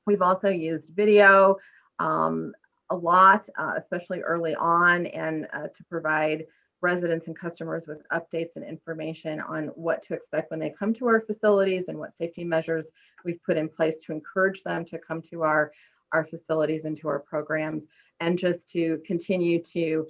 We've also used video a lot, especially early on, and to provide residents and customers with updates and information on what to expect when they come to our facilities and what safety measures we've put in place to encourage them to come to our facilities and to our programs, and just to continue to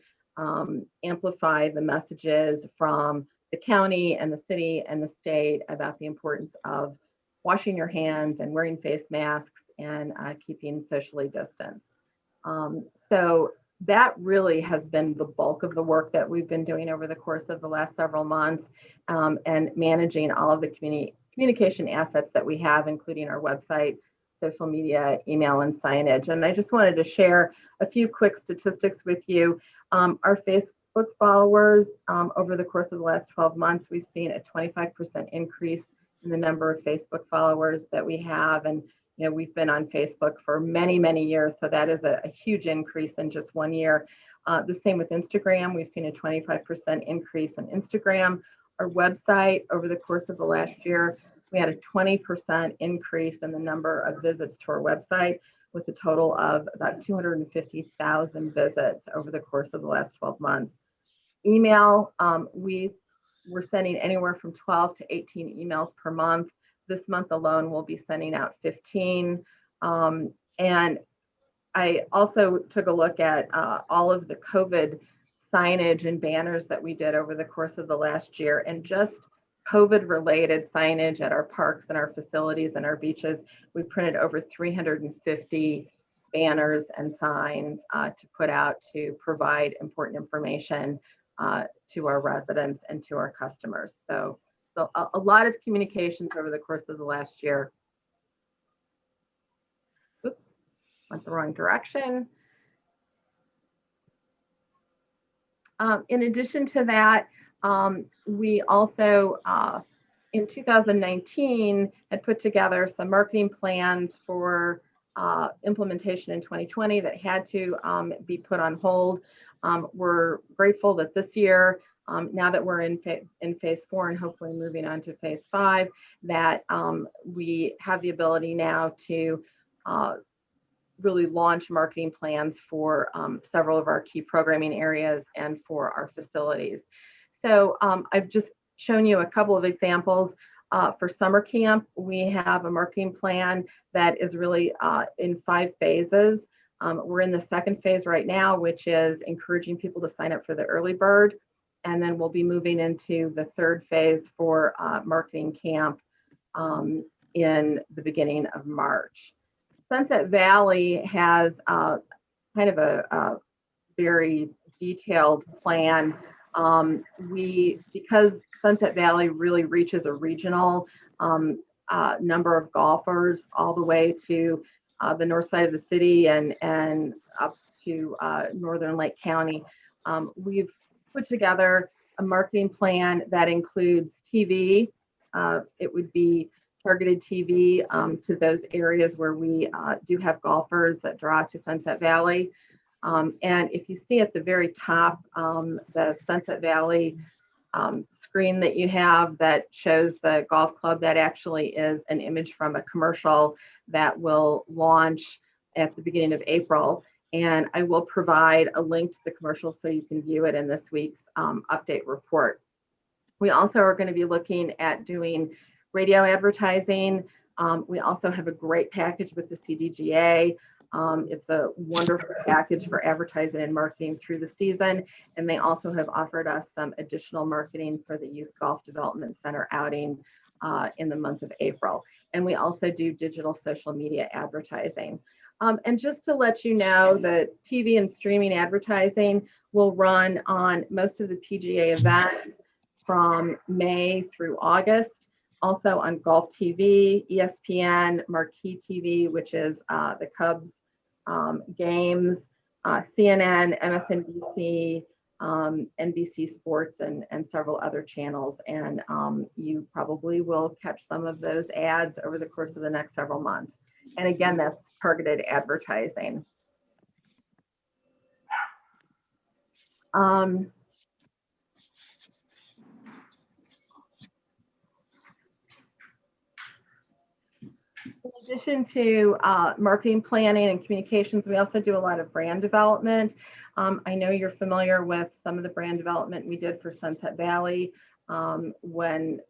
amplify the messages from the county and the city and the state about the importance of washing your hands and wearing face masks and keeping socially distanced. So that really has been the bulk of the work that we've been doing over the course of the last several months, and managing all of the communication assets that we have, including our website, social media, email, and signage. And I just wanted to share a few quick statistics with you. Our Facebook followers, over the course of the last 12 months, we've seen a 25% increase in the number of Facebook followers that we have. And we've been on Facebook for many, many years, so that is a huge increase in just 1 year. The same with Instagram. We've seen a 25% increase on Instagram. Our website, over the course of the last year, we had a 20% increase in the number of visits to our website, with a total of about 250,000 visits over the course of the last 12 months. Email, we're sending anywhere from 12 to 18 emails per month. This month alone, we'll be sending out 15. And I also took a look at all of the COVID signage and banners that we did over the course of the last year, and just COVID-related signage at our parks and our facilities and our beaches. We printed over 350 banners and signs to put out to provide important information to our residents and to our customers. So a lot of communications over the course of the last year. Oops, went the wrong direction. In addition to that, we also, in 2019, had put together some marketing plans for implementation in 2020 that had to be put on hold. We're grateful that this year, now that we're in phase 4 and hopefully moving on to phase 5, that we have the ability now to really launch marketing plans for several of our key programming areas and for our facilities. So I've just shown you a couple of examples. For summer camp, we have a marketing plan that is really in 5 phases. We're in the 2nd phase right now, which is encouraging people to sign up for the early bird. And then we'll be moving into the 3rd phase for marketing camp in the beginning of March. Sunset Valley has kind of a very detailed plan. Because Sunset Valley really reaches a regional number of golfers all the way to the north side of the city and up to northern Lake County, we've put together a marketing plan that includes TV. It would be targeted TV to those areas where we do have golfers that draw to Sunset Valley. And if you see at the very top, the Sunset Valley screen that you have that shows the golf club, that actually is an image from a commercial that will launch at the beginning of April. And I will provide a link to the commercial so you can view it in this week's update report. We also are going to be looking at doing radio advertising. We also have a great package with the CDGA. It's a wonderful package for advertising and marketing through the season. And they also have offered us some additional marketing for the Youth Golf Development Center outing in the month of April. And we also do digital social media advertising. And just to let you know, the TV and streaming advertising will run on most of the PGA events from May through August. Also on Golf TV, ESPN, Marquee TV, which is the Cubs games, CNN, MSNBC, NBC Sports, and several other channels. And you probably will catch some of those ads over the course of the next several months. And again, that's targeted advertising. In addition to marketing planning and communications, we also do a lot of brand development. I know you're familiar with some of the brand development we did for Sunset Valley when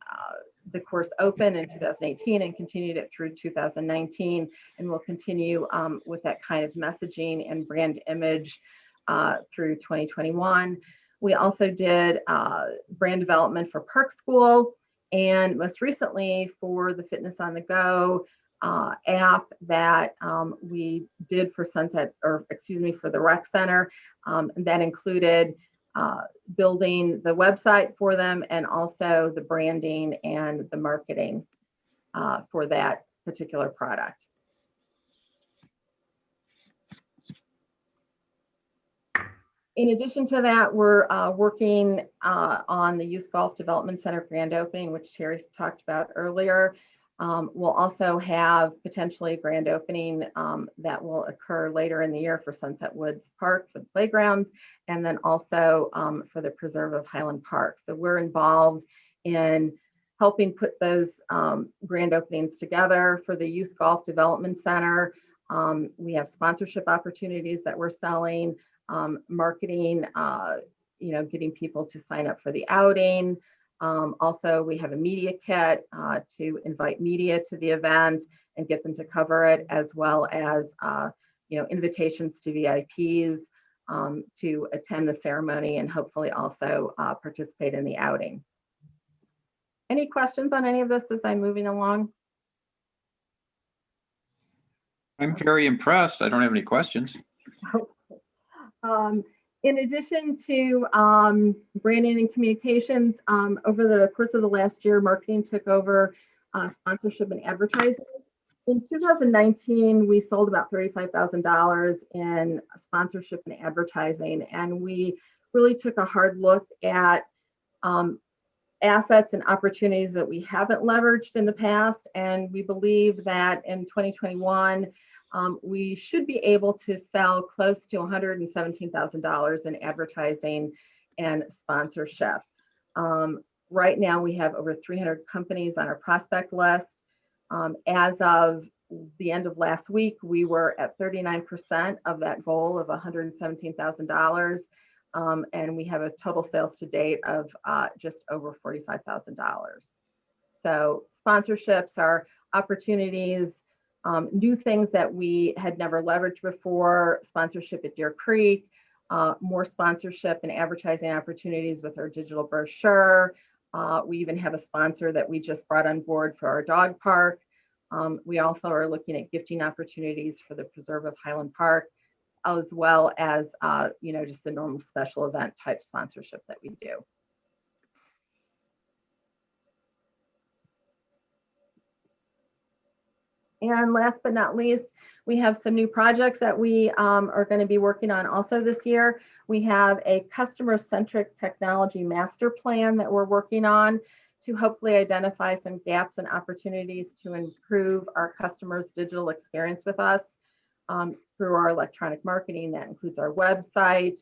the course opened in 2018 and continued it through 2019, and we'll continue with that kind of messaging and brand image through 2021. We also did brand development for Park School, and most recently for the Fitness on the Go app that we did for Sunset, or excuse me, for the rec center. That included building the website for them and also the branding and the marketing for that particular product. In addition to that, we're working on the Youth Golf Development Center grand opening, which Terry talked about earlier. We'll also have potentially a grand opening that will occur later in the year for Sunset Woods Park for the playgrounds, and then also for the preserve of Highland Park. So we're involved in helping put those grand openings together for the Youth Golf Development Center. We have sponsorship opportunities that we're selling, marketing, getting people to sign up for the outing. Also, we have a media kit to invite media to the event and get them to cover it, as well as invitations to VIPs to attend the ceremony and hopefully also participate in the outing. Any questions on any of this as I'm moving along? I'm very impressed. I don't have any questions. In addition to branding and communications, over the course of the last year, marketing took over sponsorship and advertising. In 2019, we sold about $35,000 in sponsorship and advertising, and we really took a hard look at assets and opportunities that we haven't leveraged in the past, and we believe that in 2021, we should be able to sell close to $117,000 in advertising and sponsorship. Right now, we have over 300 companies on our prospect list. As of the end of last week, we were at 39% of that goal of $117,000. And we have a total sales to date of just over $45,000. So sponsorships are opportunities, new things that we had never leveraged before, sponsorship at Deer Creek, more sponsorship and advertising opportunities with our digital brochure. We even have a sponsor that we just brought on board for our dog park. We also are looking at gifting opportunities for the preserve of Highland Park, as well as just a normal special event type sponsorship that we do. And last but not least, we have some new projects that we are going to be working on also this year. We have a customer-centric technology master plan that we're working on to hopefully identify some gaps and opportunities to improve our customers' digital experience with us. through our electronic marketing. That includes our website,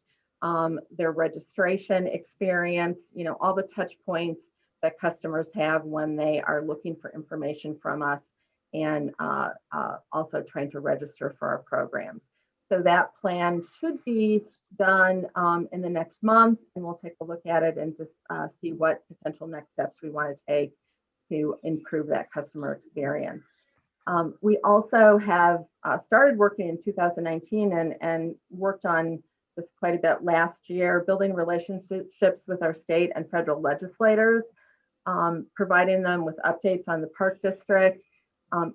their registration experience, all the touch points that customers have when they are looking for information from us, and also trying to register for our programs. So that plan should be done in the next month, and we'll take a look at it and just see what potential next steps we want to take to improve that customer experience. We also have started working in 2019 and worked on this quite a bit last year, building relationships with our state and federal legislators, providing them with updates on the Park District,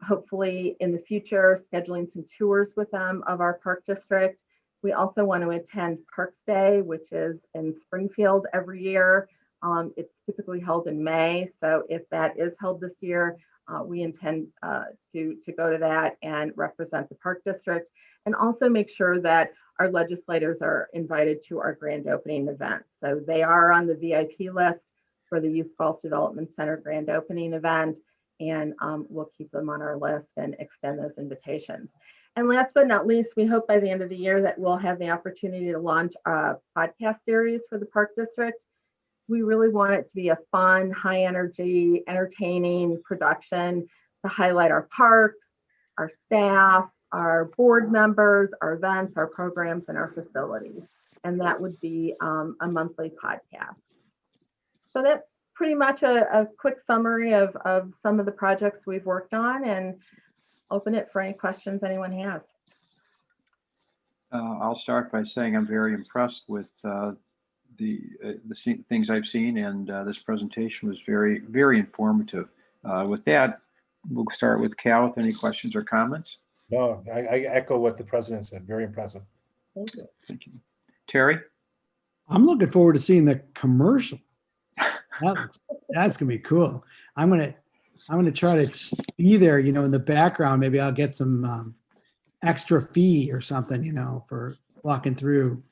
hopefully in the future, scheduling some tours with them of our Park District. We also want to attend Parks Day, which is in Springfield every year. It's typically held in May. So if that is held this year, we intend to go to that and represent the Park District, and also make sure that our legislators are invited to our grand opening event. So they are on the VIP list for the Youth Golf Development Center grand opening event, and we'll keep them on our list and extend those invitations. And last but not least, we hope by the end of the year that we'll have the opportunity to launch a podcast series for the Park District. We really want it to be a fun, high energy, entertaining production to highlight our parks, our staff, our board members, our events, our programs, and our facilities. And that would be a monthly podcast. So that's pretty much a quick summary of some of the projects we've worked on, and open it for any questions anyone has. I'll start by saying I'm very impressed with the things I've seen, and this presentation was very, very informative. With that, we'll start with Cal with any questions or comments. No, I echo what the president said. Very impressive. Thank you. Thank you. Terry? I'm looking forward to seeing the commercial. That's gonna be cool. I'm gonna try to be there, in the background. Maybe I'll get some extra fee or something, for walking through.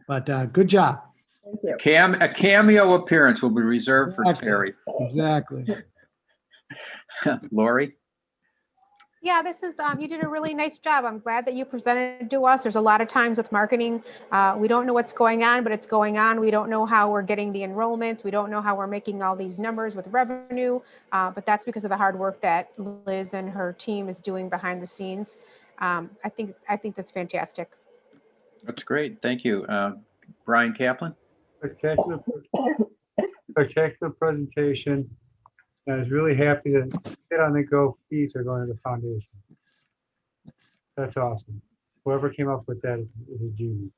But good job. Thank you. A cameo appearance will be reserved for Terry. Exactly. Lori? Yeah, this is, you did a really nice job. I'm glad that you presented to us. There's a lot of times with marketing, we don't know what's going on, but it's going on. We don't know how we're getting the enrollments. We don't know how we're making all these numbers with revenue, but that's because of the hard work that Liz and her team is doing behind the scenes. I think that's fantastic. That's great. Thank you. Brian Kaplan? Spectacular presentation. I was really happy that Get on the Go fees are going to the foundation. That's awesome. Whoever came up with that is a genius.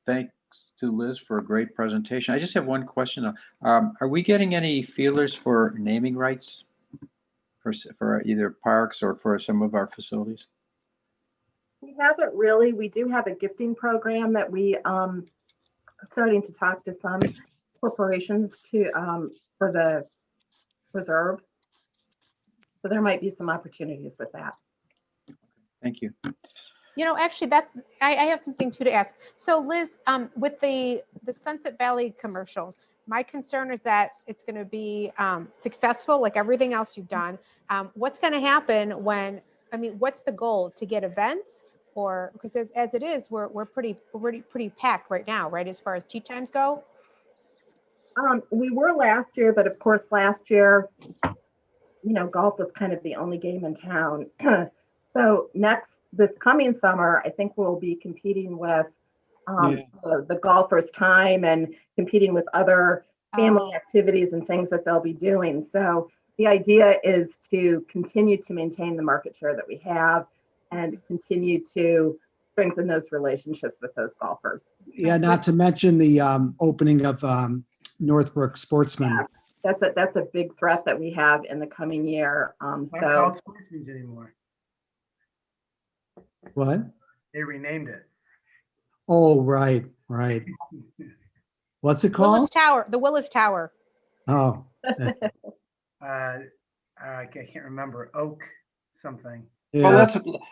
Thanks to Liz for a great presentation. I just have one question. Are we getting any feelers for naming rights for either parks or for some of our facilities? We haven't really. We do have a gifting program that we starting to talk to some corporations for the reserve. So there might be some opportunities with that. Thank you. Actually, I have something too to ask. So Liz, with the Sunset Valley commercials, my concern is that it's going to be successful like everything else you've done. What's going to happen what's the goal? To get events? Or because as it is, we're pretty packed right now, right? As far as tea times go. We were last year, but of course last year, golf was kind of the only game in town. So this coming summer, I think we'll be competing with the golfers' time and competing with other family activities and things that they'll be doing. So the idea is to continue to maintain the market share that we have and continue to strengthen those relationships with those golfers. Yeah, not to mention the opening of Northbrook Sportsman. Yeah, that's a big threat that we have in the coming year. Not called Sportsman's anymore. What? They renamed it. Oh, right. What's it called? Willis Tower, the Willis Tower. Oh. I can't remember. Oak something. Yeah.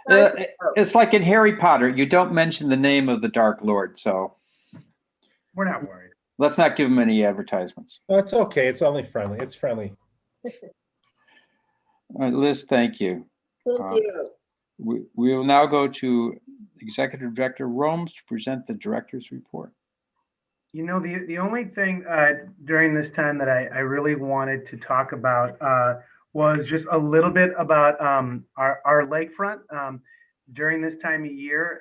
Well, it's like in Harry Potter. You don't mention the name of the Dark Lord, so We're not worried. let's not give him any advertisements. No, it's okay. It's only friendly. It's friendly. All right, Liz, thank you. Thank you. We will now go to Executive Director Romes to present the director's report. You know, the only thing during this time that I really wanted to talk about was just a little bit about our lakefront. During this time of year,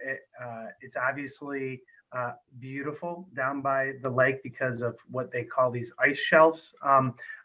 it's obviously beautiful down by the lake because of what they call these ice shelves.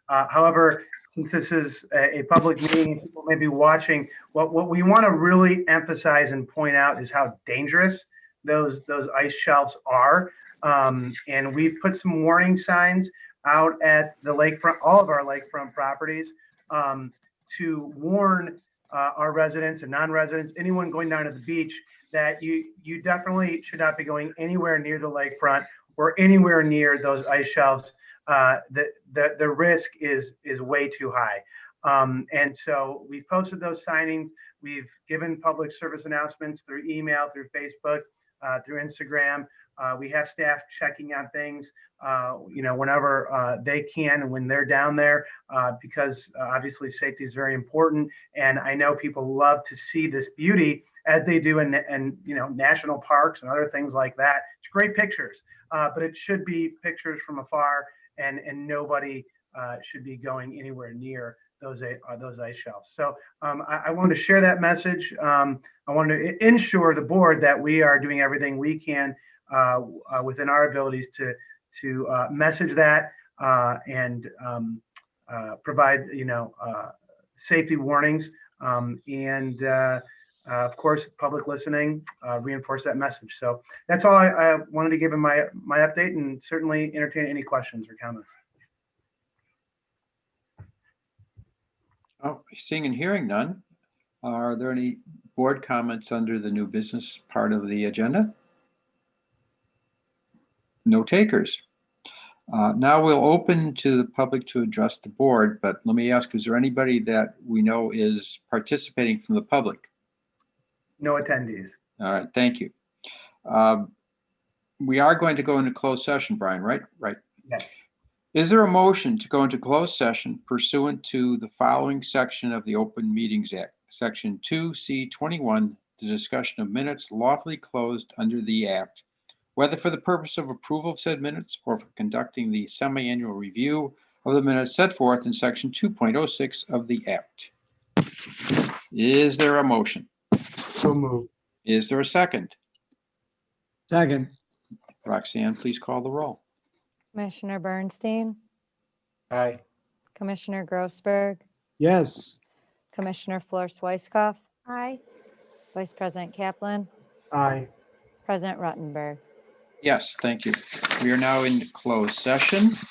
However, since this is a public meeting, people may be watching, what we want to really emphasize and point out is how dangerous those ice shelves are. And we've put some warning signs out at the lakefront, all of our lakefront properties, to warn our residents and non-residents, anyone going down to the beach, that you definitely should not be going anywhere near the lakefront or anywhere near those ice shelves. The risk is way too high. And so we've posted those signings. We've given public service announcements through email, through Facebook, through Instagram. We have staff checking on things, whenever they can and when they're down there, because obviously safety is very important. And I know people love to see this beauty as they do in national parks and other things like that. It's great pictures, but it should be pictures from afar, and nobody should be going anywhere near those ice shelves. So I wanted to share that message. I wanted to ensure the board that we are doing everything we can within our abilities to message that and provide safety warnings, and of course public listening, reinforce that message. So that's all I wanted to give in my update, and certainly entertain any questions or comments. Oh, seeing and hearing none. Are there any board comments under the new business part of the agenda? No takers. Now we'll open to the public to address the board, but let me ask, is there anybody that we know is participating from the public? No attendees. All right, thank you. We are going to go into closed session, Brian, right? Right. Yes. Is there a motion to go into closed session pursuant to the following section of the Open Meetings Act, Section 2C21, the discussion of minutes lawfully closed under the Act, whether for the purpose of approval of said minutes or for conducting the semi-annual review of the minutes set forth in Section 2.06 of the Act? Is there a motion? So moved. Is there a second? Second. Roxanne, please call the roll. Commissioner Bernstein, Aye. Commissioner Grossberg, Yes. Commissioner Flor-Swyskoff, Aye. Vice President Kaplan, Aye. President Ruttenberg. Yes, thank you. We are now in closed session.